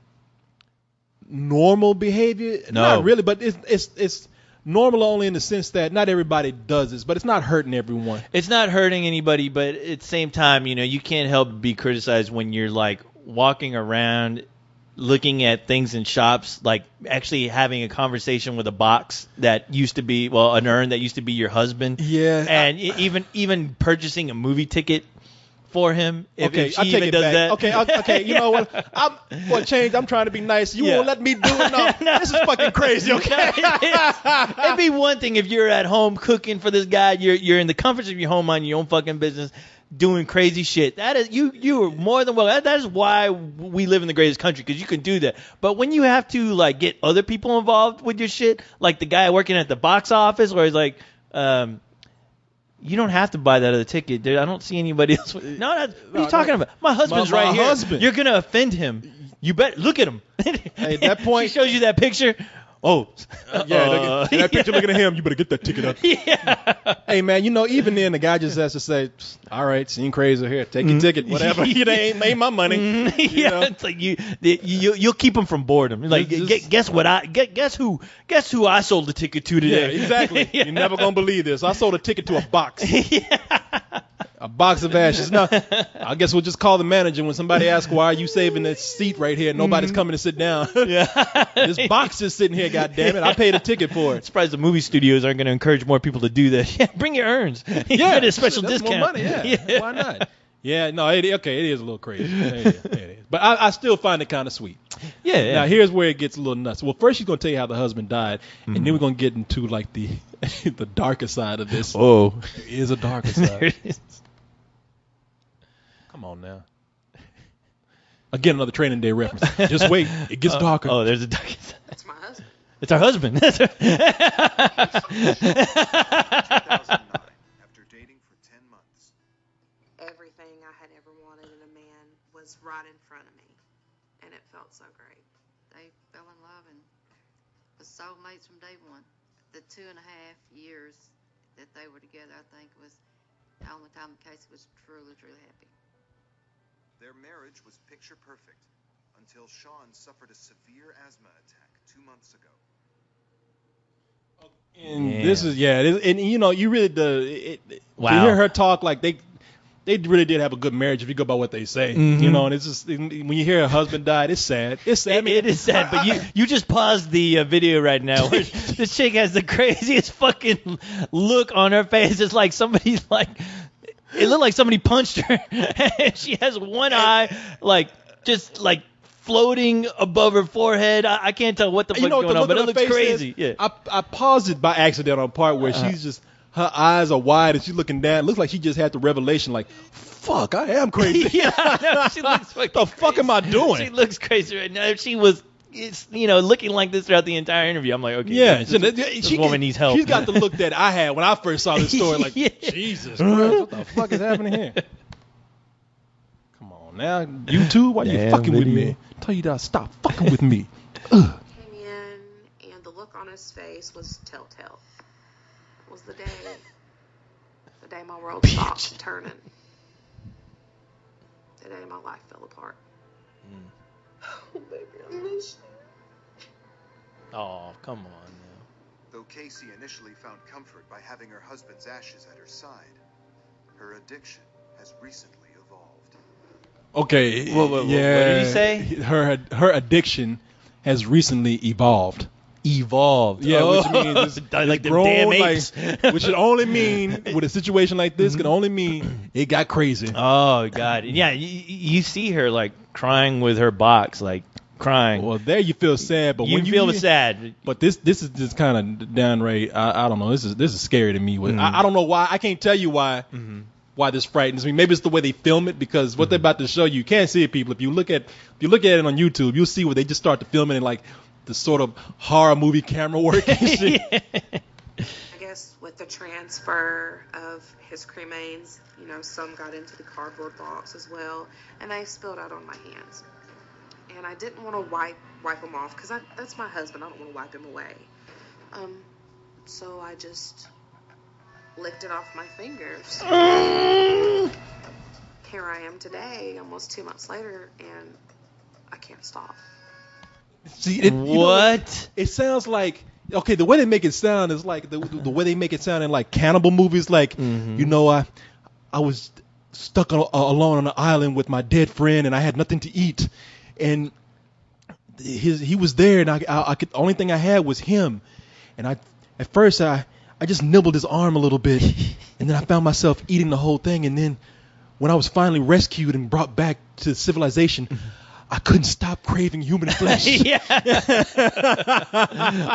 normal behavior? No. Not really, but it's normal only in the sense that not everybody does this, but it's not hurting everyone. It's not hurting anybody, but at the same time, you can't help but be criticized when you're like walking around looking at things in shops, like actually having a conversation with a box that used to be, an urn that used to be your husband. Yeah. And even purchasing a movie ticket for him. If she I'll take even it does back. that. Okay. You know what? For change, I'm trying to be nice. You won't let me do it? No. This is fucking crazy, okay? It'd be one thing if you're at home cooking for this guy, you're in the comforts of your home on your own fucking business, doing crazy shit. That is you are more than well. That is why we live in the greatest country, because you can do that. But when you have to like get other people involved with your shit, like the guy working at the box office, where he's like, you don't have to buy that other ticket, dude. I don't see anybody else. What are you talking about? My husband's right here. Husband. You're gonna offend him. You bet. Look at him. Hey, at that point, she shows you that picture. Oh, that picture looking at him, you better get that ticket up. Yeah. Hey, man, even then the guy just has to say, all right, seem crazy here, take your ticket, whatever. You ain't made my money. It's like you'll keep him from boredom. Like, guess who I sold the ticket to today? Yeah, exactly. You're never gonna believe this. I sold a ticket to a box. A box of ashes. No, I guess we'll just call the manager when somebody asks, why are you saving this seat right here? Nobody's coming to sit down. Yeah. This box is sitting here, goddammit. I paid a ticket for it. Surprised the movie studios aren't going to encourage more people to do that. Yeah, bring your urns. You get a special discount. More money, yeah. Why not? Yeah, no, it is a little crazy. It is. But I still find it kind of sweet. Yeah. Now, here's where it gets a little nuts. Well, first she's going to tell you how the husband died, and then we're going to get into, like, the the darker side of this. Oh. There is a darker side. There it is. Come on now. Again, another Training Day reference. Just wait. It gets darker. Oh, there's a darker side. That's my husband. It's our husband. 2009, after dating for 10 months. Everything I had ever wanted in a man was right in front of me, and it felt so great. They fell in love and was soulmates from day one. The 2.5 years that they were together, I think, was the only time Casey was truly, truly happy. Their marriage was picture perfect until Sean suffered a severe asthma attack 2 months ago. And this is and you really wow. To hear her talk, like they really did have a good marriage if you go by what they say. Mm-hmm. And it's just when you hear her husband died, it's sad. It's sad. It is sad, but you just paused the video right now where this chick has the craziest fucking look on her face. It's like somebody's like, it looked like somebody punched her. She has one eye just floating above her forehead. I can't tell what the fuck's going on, but it looks crazy. Yeah. I paused it by accident on a part where she's just, her eyes are wide and she's looking down. It looks like she just had the revelation, like, fuck, I am crazy. Yeah, I know. She looks fucking the fuck am I doing? She looks crazy right now. If she was, looking like this throughout the entire interview, I'm like, okay, yeah, this woman needs help. She's got the look that I had when I first saw this story, like, Jesus Christ, what the fuck is happening here? Come on now, you too? Why you fucking with me? Tell you to stop fucking with me. Came in, and the look on his face was telltale. It was the day my world stopped turning. The day my life fell apart. Oh, baby, I miss you. Oh, come on now. Though Casey initially found comfort by having her husband's ashes at her side, her addiction has recently evolved. Okay, what did he say? Her addiction has recently evolved. evolved. Yeah, which means it's like them grown, damn like, apes. which should only mean with a situation like this can only mean it got crazy. Oh God, yeah. You see her like crying with her box, like crying. Well, there you feel sad, but you when feel you sad. But this is just kind of downright. I don't know. This is scary to me. I don't know why. I can't tell you why. Why this frightens me? Maybe it's the way they film it, because what they're about to show you can't see it, people. If you look at it on YouTube, you'll see where they just start to film it in like the sort of horror movie camera work and shit. I guess with the transfer of his cremains, you know, some got into the cardboard box as well, and they spilled out on my hands. And I didn't want to wipe them off because that's my husband. I don't want to wipe him away. So I just licked it off my fingers. Here I am today, almost 2 months later, and I can't stop. See, What? It sounds like, okay, the way they make it sound is like the way they make it sound in like cannibal movies. Like, you know, I was stuck alone on an island with my dead friend, and I had nothing to eat, and he was there, and I could, the only thing I had was him, and at first I just nibbled his arm a little bit, and then I found myself eating the whole thing, and then when I was finally rescued and brought back to civilization, I couldn't stop craving human flesh. Yeah.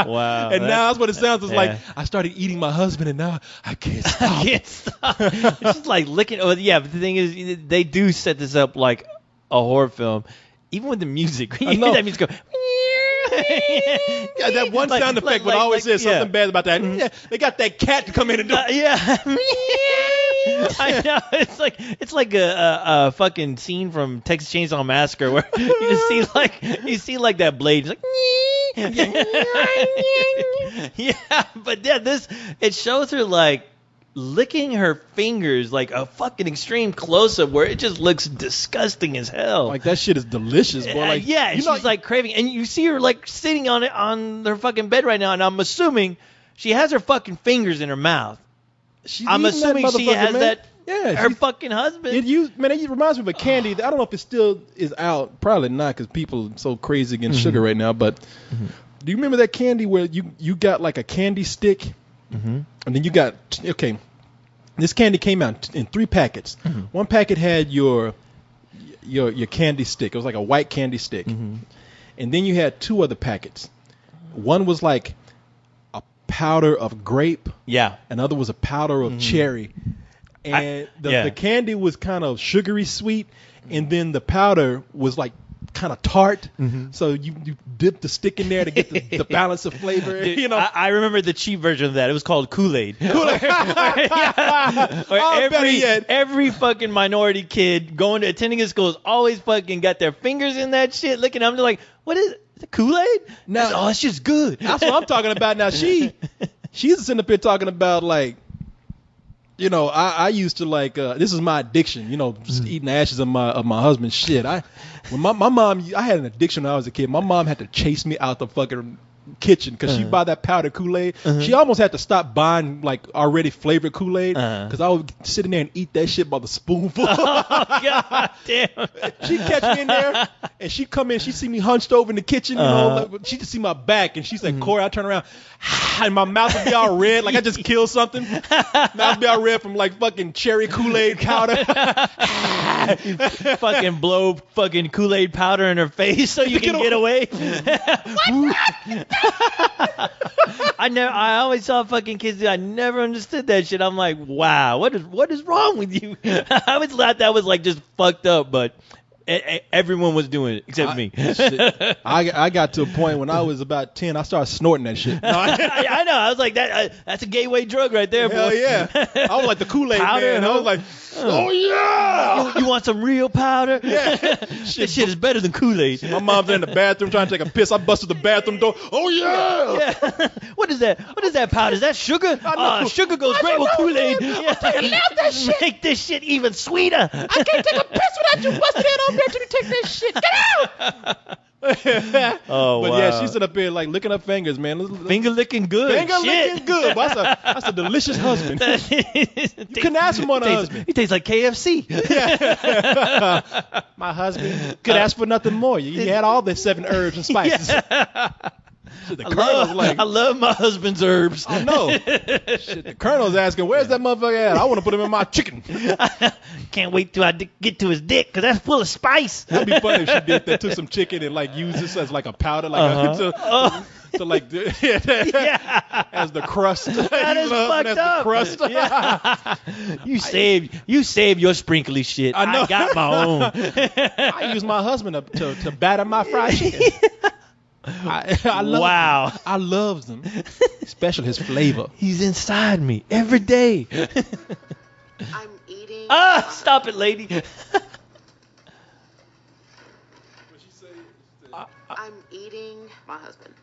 Wow. And now that's what it sounds like. Yeah. I started eating my husband, and now I can't stop. I can't stop. It's just like licking. Oh, yeah. But the thing is, they do set this up like a horror film, even with the music. You hear that music go. Yeah, that one sound effect would always say something bad about that. Yeah, they got that cat to come in and do it. Yeah. I know. It's like a fucking scene from Texas Chainsaw Massacre where you see like that blade. It's like yeah, but yeah, it shows her like licking her fingers, like a fucking extreme close up where it just looks disgusting as hell. Like that shit is delicious, boy. Like, yeah, and she's like craving, and you see her like sitting on her fucking bed right now, and I'm assuming she has her fucking fingers in her mouth. I'm assuming she has that. Yeah, her fucking husband. It reminds me of a candy. I don't know if it still is out. Probably not, because people are so crazy against sugar right now. But do you remember that candy where you got like a candy stick, and then you got this candy came out in 3 packets. One packet had your candy stick. It was like a white candy stick, and then you had 2 other packets. One was like a powder of grape. Yeah. Another was a powder of cherry. And the candy was kind of sugary sweet, and then the powder was like kind of tart. So you dip the stick in there to get the balance of flavor. Dude, you know, I remember the cheap version of that. It was called Kool-Aid. Every fucking minority kid going to attending a school has always fucking got their fingers in that shit, licking. I'm just like, what is it? Is it Kool-Aid? No, it's just good. That's what I'm talking about. Now she's sitting up here talking about like, you know, I used to like this is my addiction, you know, just eating the ashes of my husband's shit. When my mom, I had an addiction when I was a kid. My mom had to chase me out the fucking kitchen because she'd buy that powdered Kool-Aid. She almost had to stop buying like already flavored Kool-Aid because I would sit in there and eat that shit by the spoonful. Oh, God damn. She'd catch me in there and she'd come in, she'd see me hunched over in the kitchen, you know, like, she'd just see my back and she's like, Corey, I turn around and my mouth would be all red, like I just killed something. Mouth would be all red from like fucking cherry Kool-Aid powder. Fucking blow fucking Kool-Aid powder in her face so you can get away. I always saw fucking kids do. I never understood that shit. I'm like, wow, what is wrong with you? I always thought that was like just fucked up, but everyone was doing it except me. I got to a point when I was about 10, I started snorting that shit. No, I know. I was like, that's a gateway drug right there, hell boy. Yeah. I was like the Kool-Aid Powder, man. I was like, oh yeah. You want some real powder? Yeah. This shit is better than Kool-Aid. My mom's in the bathroom trying to take a piss. I busted the bathroom door. Oh yeah. Yeah. What is that? What is that powder? Is that sugar? Sugar goes great with Kool-Aid. Yeah. that shit. Make this shit even sweeter. I can't take a piss without you busting that on there till you take that shit. Get out. Oh, but wow. yeah, she's sitting up here like licking her fingers, man. Finger licking good. Finger shit. licking good. But that's a delicious husband. You couldn't ask for more than a husband. He tastes like KFC. My husband could ask for nothing more. He had all the 7 herbs and spices. Shit, the colonel's like, I love my husband's herbs. I know. Shit, the colonel's asking, where's that motherfucker at? I want to put him in my chicken. Can't wait till I get to his dick because that's full of spice. That'd be funny if she did that. Took some chicken and like used this as like a powder, like to like as the crust. That is fucked up. The crust. Yeah. You saved your sprinkly shit. I know. I got my own. I use my husband to batter my fried chicken. I love Wow. them. I love them, especially his flavor. He's inside me every day. I'm eating. Stop it, lady. I'm eating my husband.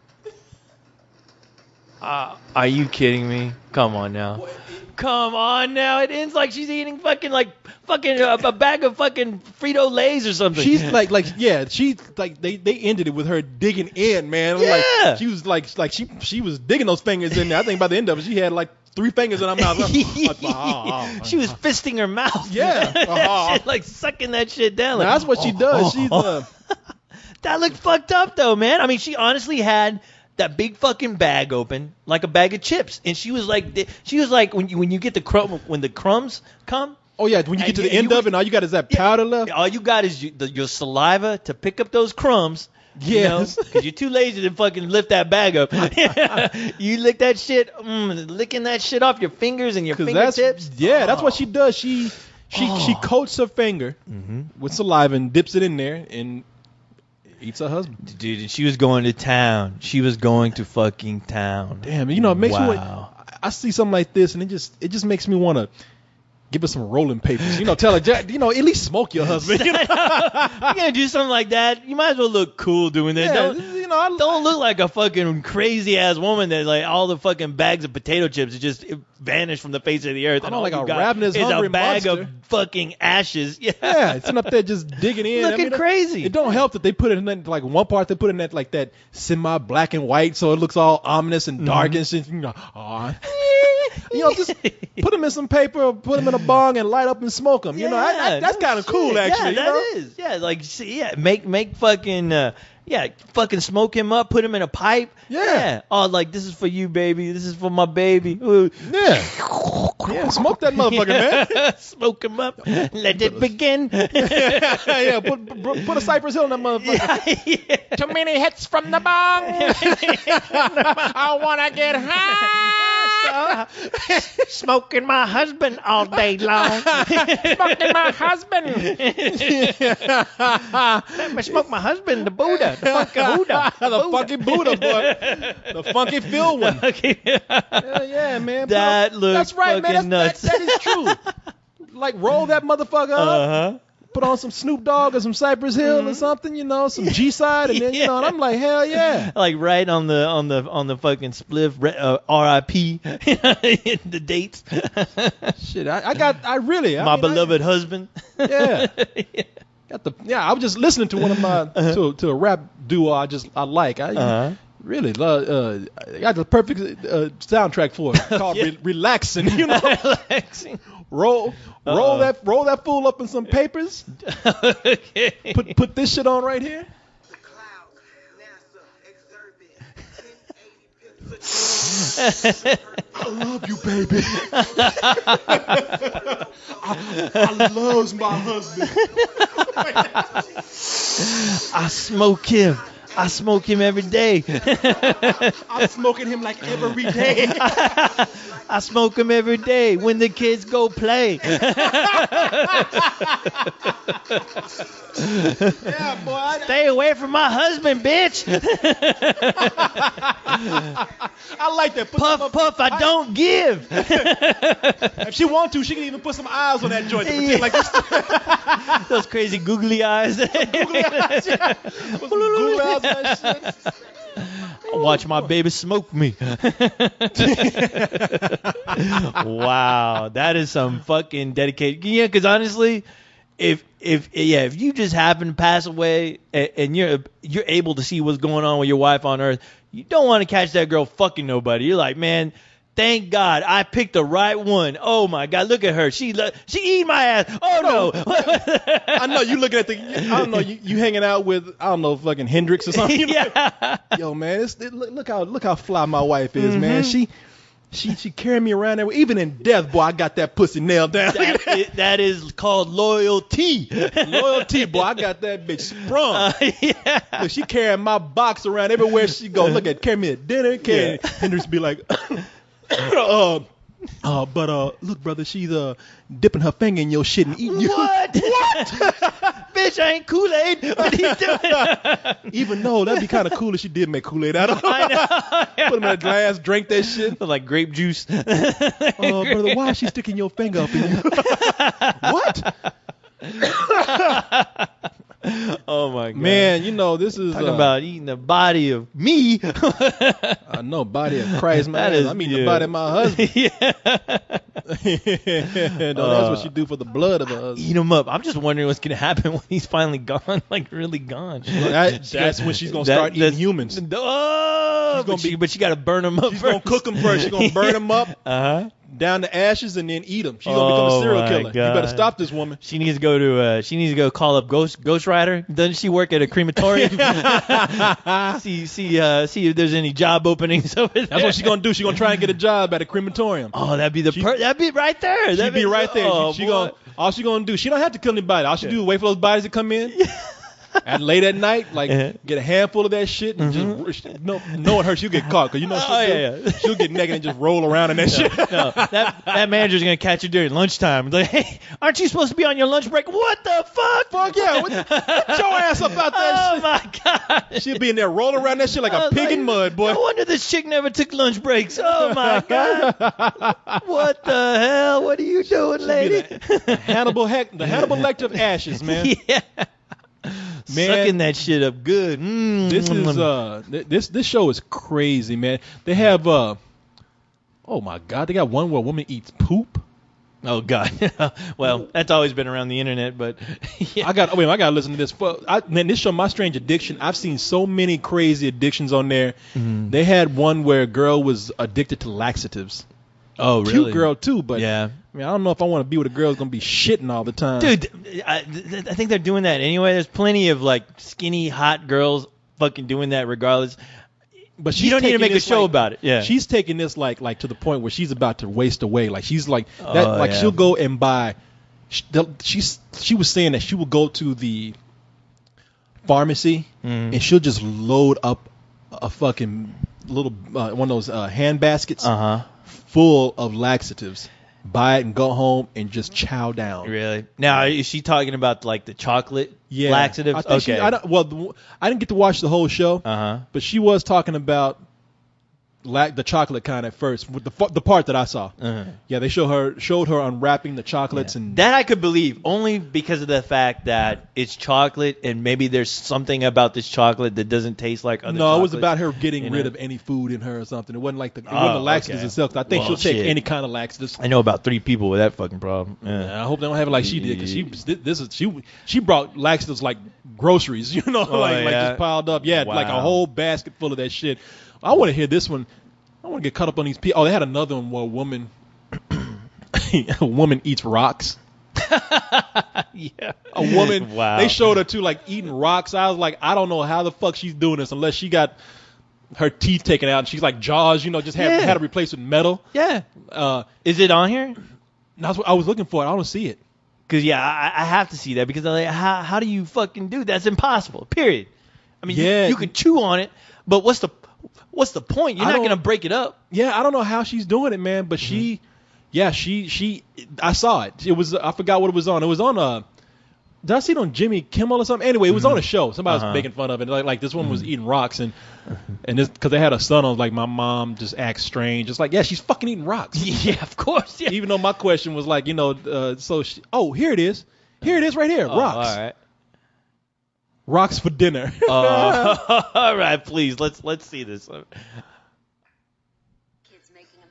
Are you kidding me? Come on now. Come on now. It ends like she's eating fucking a bag of fucking Frito-Lays or something. She's she's like they ended it with her digging in, man. Yeah. Like she was like she was digging those fingers in there. I think by the end of it, she had like 3 fingers in her mouth. She was fisting her mouth. Yeah. That shit, like sucking that shit down. Like, Now, that's what she does. She's That looked fucked up though, man. I mean, she honestly had that big fucking bag open like a bag of chips, and she was like when you get the crumbs come. oh yeah, when you get to the end of it, all you got is that powder left. All you got is your saliva to pick up those crumbs. Yes. Because you're too lazy to fucking lift that bag up. You lick that shit, licking that shit off your fingers and your fingertips. That's what she does. She coats her finger with saliva and dips it in there and eats her husband. Dude, and she was going to town. She was going to fucking town. Damn, it makes me. Wow. I see something like this, and it just makes me want to give her some rolling papers. Tell her, at least smoke your husband. You're gonna do something like that. You might as well look cool doing that. Don't look like a fucking crazy ass woman that like all the fucking bags of potato chips it vanish from the face of the earth. I And know, all like you a got ravenous, is hungry a bag monster. of fucking ashes. Yeah, it's up there just digging in. Looking crazy. It don't help that they put it in that, like one part they put in that semi black and white, so it looks all ominous and dark and shit. Just put them in some paper, or put them in a bong and light up and smoke them. That's kind of cool actually. Yeah, that is. Yeah, like make fucking. Fucking smoke him up, put him in a pipe. Yeah. Oh, like, this is for you, baby. This is for my baby. Ooh. Yeah. Yeah, smoke that motherfucker, man. Smoke him up. Let it begin. Yeah, put a Cypress Hill in that motherfucker. Too many hits from the bong. I want to get high. Smoking my husband all day long. Smoking my husband. Let me smoke my husband, the Buddha. The funky Buddha. The funky Buddha, boy. The funky Phil one. Yeah, man. That looks That's right, man. nuts. That is true. Like, roll that motherfucker up. Put on some Snoop Dogg or some Cypress Hill or something, some G-side, and then and I'm like, hell yeah. Like right on the fucking spliff, R.I.P. the dates. Shit, I really. My beloved husband. Yeah. I was just listening to one of my to a rap duo I like. Really, I got the perfect soundtrack for it called Relaxing. Relaxing. Roll that fool up in some papers. Okay. Put this shit on right here. The cloud, NASA, 1080 pixels. I love you, baby. I loves my husband. I smoke him. I smoke him every day. I'm smoking him like every day. I smoke him every day when the kids go play. Yeah, boy. Stay away from my husband, bitch. I like that. Puff, puff, I don't give. If she want to, she can even put some eyes on that joint to pretend like this. Those crazy googly eyes. Googly eyes, yeah. Put some googly eyes on that shit. Watch my baby smoke me. Wow, that is some fucking dedicated. Yeah, because honestly, if you just happen to pass away and you're able to see what's going on with your wife on Earth, you don't want to catch that girl fucking nobody. You're like, man, Thank God I picked the right one. Oh my God, look at her. She eat my ass. Oh no. I know you looking at I don't know, you hanging out with, I don't know, fucking Hendrix or something. Yeah. Yo, man, look how fly my wife is, man. She carrying me around there. Even in death, boy, I got that pussy nailed down. That is called loyalty. Loyalty, boy. I got that bitch sprung. Yeah. Look, she carrying my box around everywhere she go. Look at, carry me at dinner. Hendrix be like, but look, brother, she's dipping her finger in your shit and eating you. What? Bitch, I ain't Kool-Aid. What are you doing? Even though that'd be kind of cool if she did make Kool-Aid out of it. I know. Put them in a glass, drink that shit. Like grape juice. Brother, why is she sticking your finger up in you? What? Oh my God, man! You know this is talking about eating the body of me. I know, body of Christ, man. That is, I mean the body of my husband. Yeah. No, that's what she do for the blood of her husband. Eat him up. I'm just wondering what's gonna happen when he's finally gone, like really gone. That's when she's gonna start eating humans. Oh, but she got to burn them up. She's first. gonna cook them first. She's gonna burn them up. Down to ashes and then eat them. She's gonna become a serial killer. God. You better stop this woman. She needs to go to. She needs to go call up Ghost Rider. Doesn't she work at a crematorium? see if there's any job openings over there. That's what she's gonna do. She's gonna try and get a job at a crematorium. Oh, that'd be that'd be right there. She'd be right there. Oh, all she gonna do. She don't have to kill anybody. All she do is wait for those bodies to come in. Late at night, get a handful of that shit and just knowing her, she'll get caught because you know she'll get naked and just roll around in that shit. No, that manager's gonna catch you during lunchtime. Like, hey, aren't you supposed to be on your lunch break? What the fuck? Fuck yeah! Get your ass up out that shit. Oh my God! She'll be in there rolling around that shit like a pig in mud, boy. No wonder this chick never took lunch breaks. Oh my God! What the hell? What are you doing, lady? The Hannibal Lecter of ashes, man. Yeah. Man, sucking that shit up good. This is this show is crazy, man. They have oh my God, they got one where a woman eats poop. Oh God. Well, that's always been around the internet, but yeah. I got to listen to this. Man, this show, My Strange Addiction. I've seen so many crazy addictions on there. Mm-hmm. They had one where a girl was addicted to laxatives. Oh, really? Cute girl too, but yeah. I mean, I don't know if I want to be with a girl who's gonna be shitting all the time. Dude, I think they're doing that anyway. There's plenty of like skinny, hot girls fucking doing that regardless. But you don't need to make a show about it. Yeah, she's taking this like to the point where she's about to waste away. Like she's like that. Like she'll go and buy. She was saying that she will go to the pharmacy and she'll just load up a fucking little one of those hand baskets full of laxatives. Buy it and go home and just chow down. Really? Now, is she talking about like the chocolate laxatives? I think I didn't get to watch the whole show, but she was talking about the chocolate kind at first, with the part that I saw. Yeah, they showed her unwrapping the chocolates and that I could believe only because of the fact that it's chocolate and maybe there's something about this chocolate that doesn't taste like other. No, it was about her getting rid of any food in her or something. It wasn't like the laxatives itself. I think she'll take any kind of laxatives. I know about 3 people with that fucking problem. Yeah. I hope they don't have it like she did because she brought laxatives like groceries, just piled up. Yeah, like a whole basket full of that shit. I want to hear this one. I want to get caught up on these people. Oh, they had another one where a woman eats rocks. Yeah. A woman. Wow. They showed her too, like eating rocks. I was like, I don't know how the fuck she's doing this unless she got her teeth taken out and she's like Jaws, just had to replace with metal. Yeah. Is it on here? That's what I was looking for. I don't see it. Because I have to see that because I'm like, how do you fucking do that? That's impossible. Period. I mean, you can chew on it, but what's the point? You're not going to break it up. Yeah, I don't know how she's doing it, man, but she I saw it. It was, I forgot what it was on. It was on did I see it on Jimmy Kimmel or something? Anyway, it was on a show. Somebody was making fun of it. Like this one was eating rocks and this, because they had a son on, like, my mom just acts strange. Just like, yeah, she's fucking eating rocks. Yeah, of course. Yeah. Even though my question was like, here it is. Here it is right here. Rocks. All right. Rocks for dinner. All right, please. Let's see this.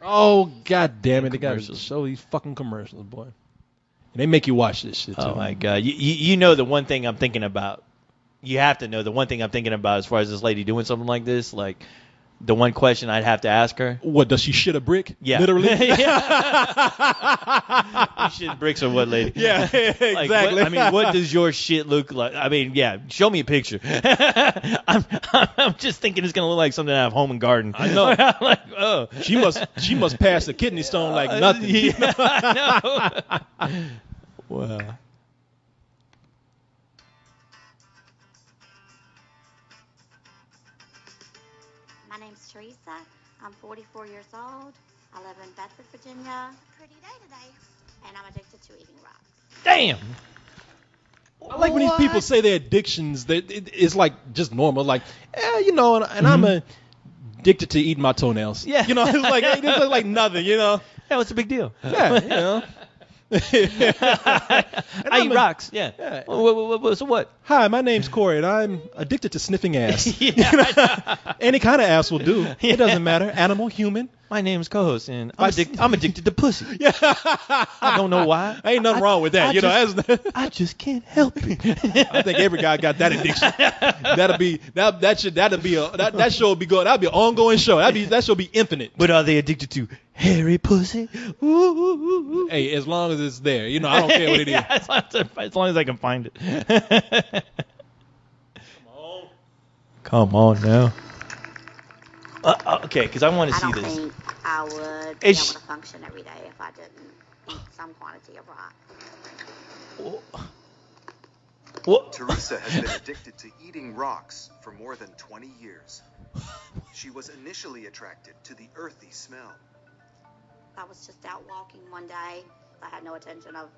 Oh, God damn it. They got to show these fucking commercials, boy. And they make you watch this shit, too. Oh, my God. You know the one thing I'm thinking about. You have to know the one thing I'm thinking about as far as this lady doing something like this. Like, the one question I'd have to ask her. What, does she shit a brick? Yeah. Literally? You shit bricks or what, lady? Yeah, Like, exactly. what does your shit look like? I mean, yeah, show me a picture. I'm just thinking it's gonna look like something out of Home and Garden. I know. Like, oh, She must pass the kidney stone like nothing. Yeah, I know. Wow. My name's Teresa. I'm 44 years old. I live in Bedford, Virginia. Pretty day today. And I'm addicted to eating rocks. Damn. I like when these people say their addictions that it's like just normal, like, you know, and I'm addicted to eating my toenails. Yeah. You know, it's like nothing, you know. Yeah, what's the big deal? Yeah, you know. I eat rocks. Yeah. Yeah. So what? Hi, my name's Corey, and I'm addicted to sniffing ass. Yeah. Any kind of ass will do. It doesn't matter. Animal, human. My name's co-host, and I'm addicted to pussy. Yeah. I don't know why. Ain't nothing wrong with that. I just can't help it. I think every guy got that addiction. That show will be good. That'll be an ongoing show. That show be infinite. But are they addicted to hairy pussy? Ooh. Hey, as long as it's there, you know, I don't care what it is. Yeah, as long as I can find it. Come on now. Okay, because I want to see this. I don't think I would be able to function every day if I didn't eat some quantity of rock. What? Teresa has been addicted to eating rocks for more than 20 years. She was initially attracted to the earthy smell. I was just out walking one day. I had no intention of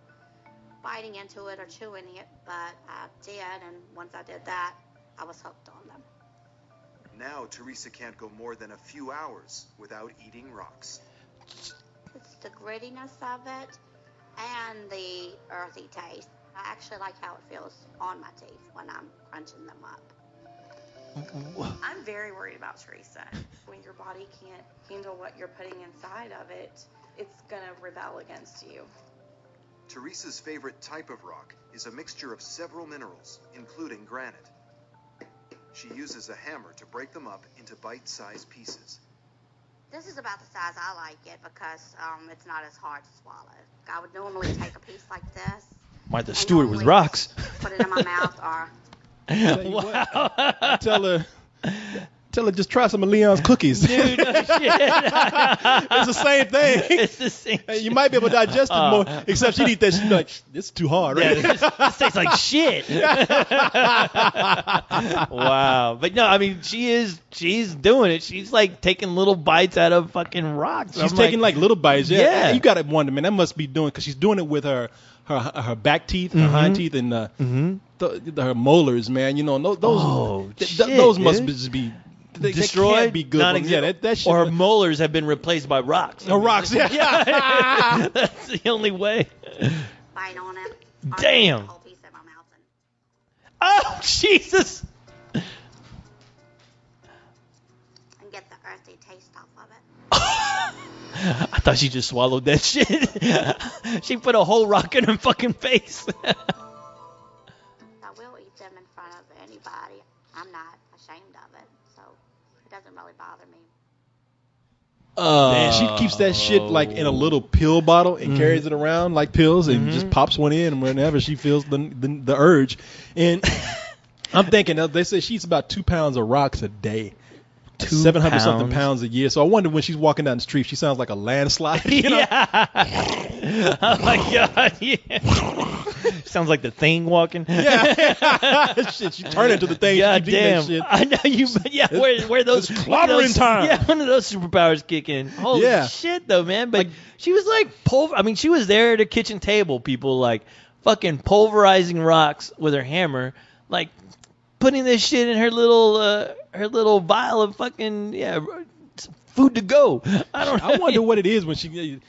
biting into it or chewing it, but I did, and once I did that, I was hooked on them. Now Teresa can't go more than a few hours without eating rocks. It's the grittiness of it and the earthy taste. I actually like how it feels on my teeth when I'm crunching them up. I'm very worried about Teresa. When your body can't handle what you're putting inside of it, it's going to rebel against you. Teresa's favorite type of rock is a mixture of several minerals, including granite. She uses a hammer to break them up into bite-sized pieces. This is about the size I like it because it's not as hard to swallow. I would normally take a piece like this. Martha and Stewart with normally rocks. just put it in my mouth or Wow. Tell her just try some of Leon's cookies. Dude, no shit. It's the same thing. It's the same. Hey, you might be able to digest it more, except she'd eat that. She'd be like, this is too hard, Yeah, right? this tastes like shit. Wow. But no, I mean, she's doing it. She's like taking little bites out of fucking rocks. She's I'm taking like little bites. Yeah. Yeah. You got to wonder, man, that must be doing, because she's doing it with her back teeth, her hind teeth, and her molars, man. You know, those must dude. just be they destroyed, can't be good. Yeah, that shit. or her molars have been replaced by rocks. rocks. Yeah. That's the only way. bite on it. Or Damn. put a whole piece in my mouth and Oh, Jesus. get the earthy taste off of it. I thought she just swallowed that shit. She put a whole rock in her fucking face. I will eat them in front of anybody. I'm not ashamed of it, so it doesn't really bother me. Man, she keeps that shit like in a little pill bottle and carries it around like pills and just pops one in whenever she feels the urge. And I'm thinking, they say she's about 2 pounds of rocks a day. 700 something pounds a year. So I wonder when she's walking down the street, she sounds like a landslide. You know? Yeah. Oh my God. Yeah. Sounds like the Thing walking. Yeah. Shit, she turned into the Thing. God She did that damn. shit. I know you. Yeah. Where those It's clobbering time. Yeah. One of those superpowers kick in. Holy Yeah. shit, though, man. But she was like I mean, she was there at a kitchen table. People like fucking pulverizing rocks with her hammer, like putting this shit in her little vial of fucking food to go. I wonder what it is when she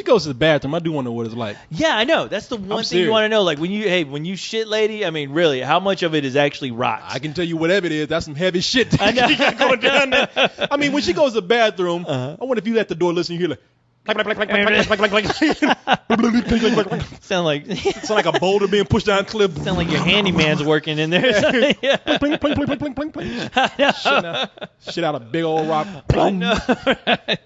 goes to the bathroom. I do wonder what it's like. Yeah, I know. That's the one thing you want to know. Like when you shit, lady. I mean, really, how much of it is actually rocks? I can tell you whatever it is. That's some heavy shit. I know. You got going down there. I mean, when she goes to the bathroom, I wonder if you at the door listening, you're like, Sound like It's like a boulder being pushed down a cliff. sound like your handyman's working in there. Yeah. Plink, plink, plink, plink, plink, plink. Shit out a big old rock. I know.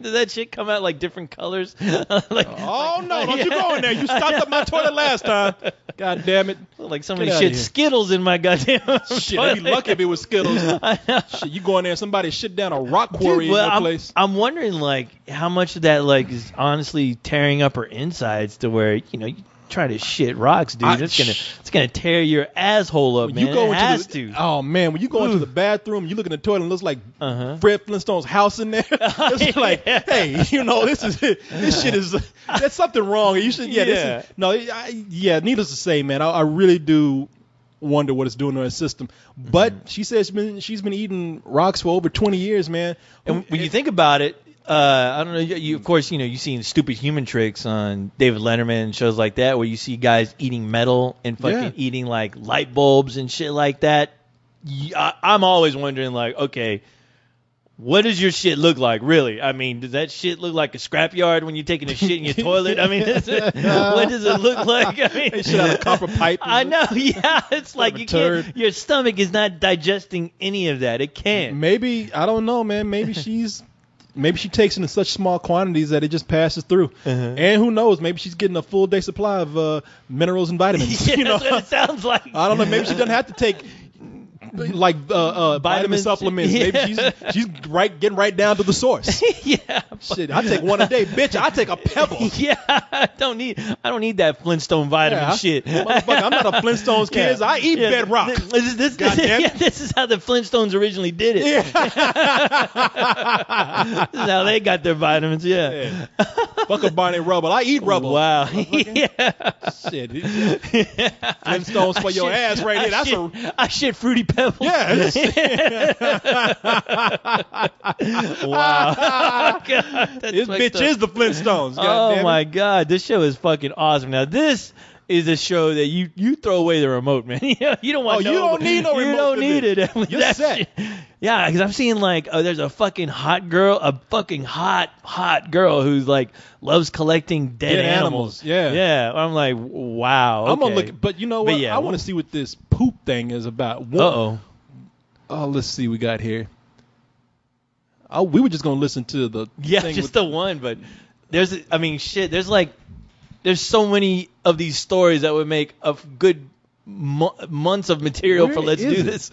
Does that shit come out like different colors? Like, Oh no! Don't you go in there. You stopped up my toilet last time. God damn it! like somebody Get outta shit here. Skittles in my goddamn Shit, I'd be lucky if it was Skittles. I know. Shit, you go in there, somebody shit down a rock quarry Dude, well, in your I'm, place. I'm wondering like how much of that like is honestly tearing up her insides to where you try to shit rocks, dude. It's gonna tear your asshole up, When man. you go it into has the, to. Oh man, when you go into the bathroom, you look in the toilet and it looks like Uh-huh. Fred Flintstone's house in there. It's like, hey, this shit is there's something wrong. You should, Yeah. Needless to say, man, I really do wonder what it's doing to her system. But she says she's been eating rocks for over 20 years, man. And when you think about it, I don't know. You of course, you've seen Stupid Human Tricks on David Letterman and shows like that, where you see guys eating metal and fucking eating like light bulbs and shit like that. I'm always wondering, like, okay, what does your shit look like, really? I mean, does that shit look like a scrapyard when you're taking a shit in your toilet? I mean, what does it look like? I mean, They shit out a copper pipe. I know, yeah. It's like a you can't. turd. Your stomach is not digesting any of that. It can't. Maybe, I don't know, man. Maybe she takes it in such small quantities that it just passes through. Uh-huh. And who knows? Maybe she's getting a full day supply of minerals and vitamins. Yeah, that's what it sounds like. I don't know. Maybe she doesn't have to take like vitamin Vitamins. supplements. Yeah. Maybe she's getting right down to the source. Yeah. Shit, I take one a day, bitch. I take a pebble. Yeah, I don't need that Flintstone vitamin shit. Motherfucker, I'm not a Flintstones kid. Yeah. I eat Yeah. bedrock. This Goddamn it. this is how the Flintstones originally did it. Yeah. This is how they got their vitamins. Yeah. Fuck a Barney Rubble. I eat rubble. Wow. Yeah. Shit. Flintstones for your ass right here. That's I shit Fruity Pebbles. Yes. Wow. God, that's This fucked bitch up. is the Flintstones. Oh goddamn it. my God, this show is fucking awesome. Now this is a show that you throw away the remote, man. You don't want. Oh, you don't need no You remote don't for need this. it. You're That set. shit- Yeah, because I'm seeing like there's a fucking hot girl who's like loves collecting dead animals. yeah. Yeah. I'm like, wow. I'm gonna okay. look, but you know But what? yeah, I want to see what this poop thing is about. Uh-oh. Oh, let's see. We got here. Oh, we were just gonna listen to the Yeah, thing just with, the one, but there's so many of these stories that would make a good months of material Where for Let's is Do it? This.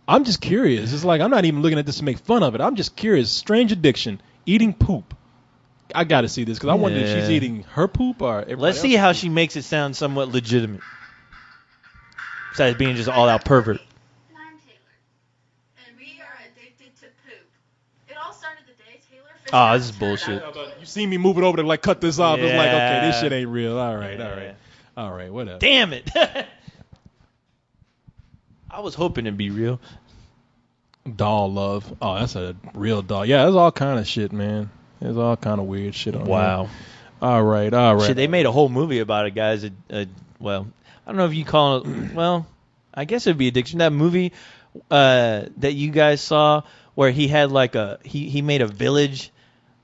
I'm just curious. It's like I'm not even looking at this to make fun of it. I'm just curious. Strange addiction, eating poop. I got to see this because I wonder if she's Yeah. eating her poop or everybody Let's see else. how she makes it sound somewhat legitimate. Besides being just all out pervert. And I'm Taylor. And we are addicted to poop. It all started the day Taylor fished Oh, out this is a bullshit. turtle. You see me moving over to like cut this off. It's like, okay, this Yeah. shit ain't real. All right, Yeah. all right, whatever. Damn it. I was hoping it'd be real. Doll love. Oh, that's a real doll. Yeah, there's all kind of shit, man. There's all kind of weird shit on Wow. here. All right. Shit, they made a whole movie about it, guys. Well, I don't know if you call it. Well, I guess it'd be addiction. That movie that you guys saw, where he had like he made a village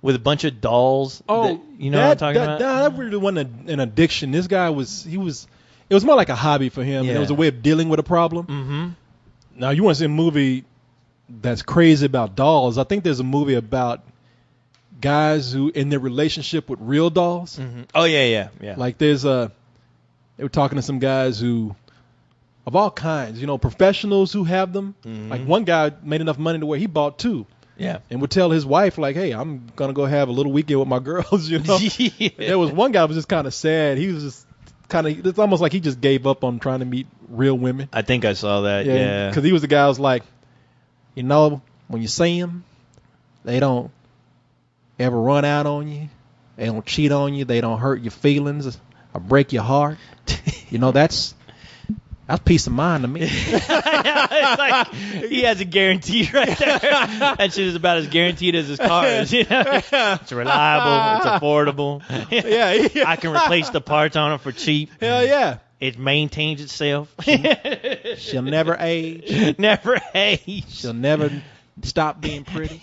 with a bunch of dolls. Oh, that, you know what I'm talking about? That really wasn't an addiction. This guy was. It was more like a hobby for him. Yeah. And it was a way of dealing with a problem. Mm-hmm. Now, you want to see a movie that's crazy about dolls? I think there's a movie about guys who in their relationship with real dolls. Mm-hmm. Oh yeah. Like they were talking to some guys who, of all kinds, professionals who have them. Mhm. Like one guy made enough money to where he bought 2. Yeah. And would tell his wife, like, hey, I'm going to go have a little weekend with my girls, Yeah. There was one guy who was just kind of sad. He was just it's almost like he just gave up on trying to meet real women. I think I saw that. Yeah. Because he was the guy who was like, when you see them, they don't ever run out on you. They don't cheat on you. They don't hurt your feelings or break your heart. That's peace of mind to me. It's like he has a guarantee right there. That shit is about as guaranteed as his car is. It's reliable. It's affordable. Yeah. I can replace the parts on it for cheap. Hell yeah. It maintains itself. She'll never age. Never age. She'll never stop being pretty.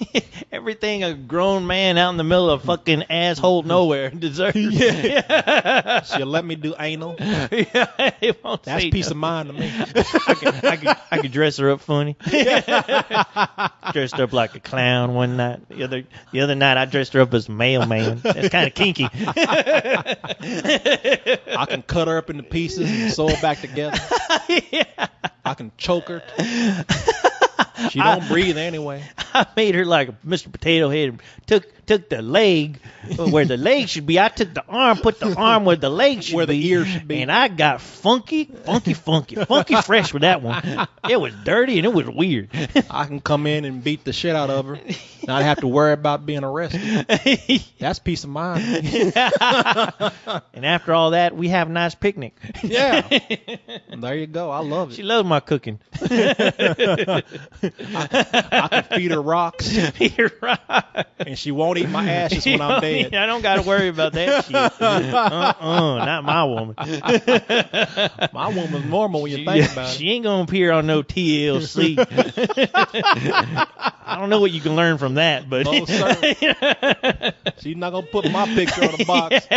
Everything a grown man out in the middle of fucking asshole nowhere deserves. Yeah. She'll let me do anal. Yeah, it won't That's say peace no. of mind to me. I could dress her up funny. Dressed her up like a clown one night. The other night I dressed her up as a mailman. That's kind of kinky. I can cut her up into pieces and sew her back together. Yeah. I can choke her. She don't breathe anyway. I made her like a Mr. Potato Head. Took the leg where the leg should be. I took the arm, put the arm where the leg should be. Where the ear should be. And I got funky fresh with that one. It was dirty and it was weird. I can come in and beat the shit out of her. Not have to worry about being arrested. That's peace of mind. And after all that, we have a nice picnic. Yeah. There you go. I love She it. loves my cooking. I can feed her rocks, You're right. and she won't eat my ashes when I'm dead. I don't got to worry about that shit. Not my woman. My woman's normal when you think about it. She ain't going to appear on no TLC. I don't know what you can learn from that, but No, sir. She's not going to put my picture on the box.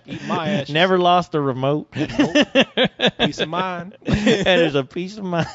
Eat my ashes. never lost the remote. Peace of mind. That is a piece of mind.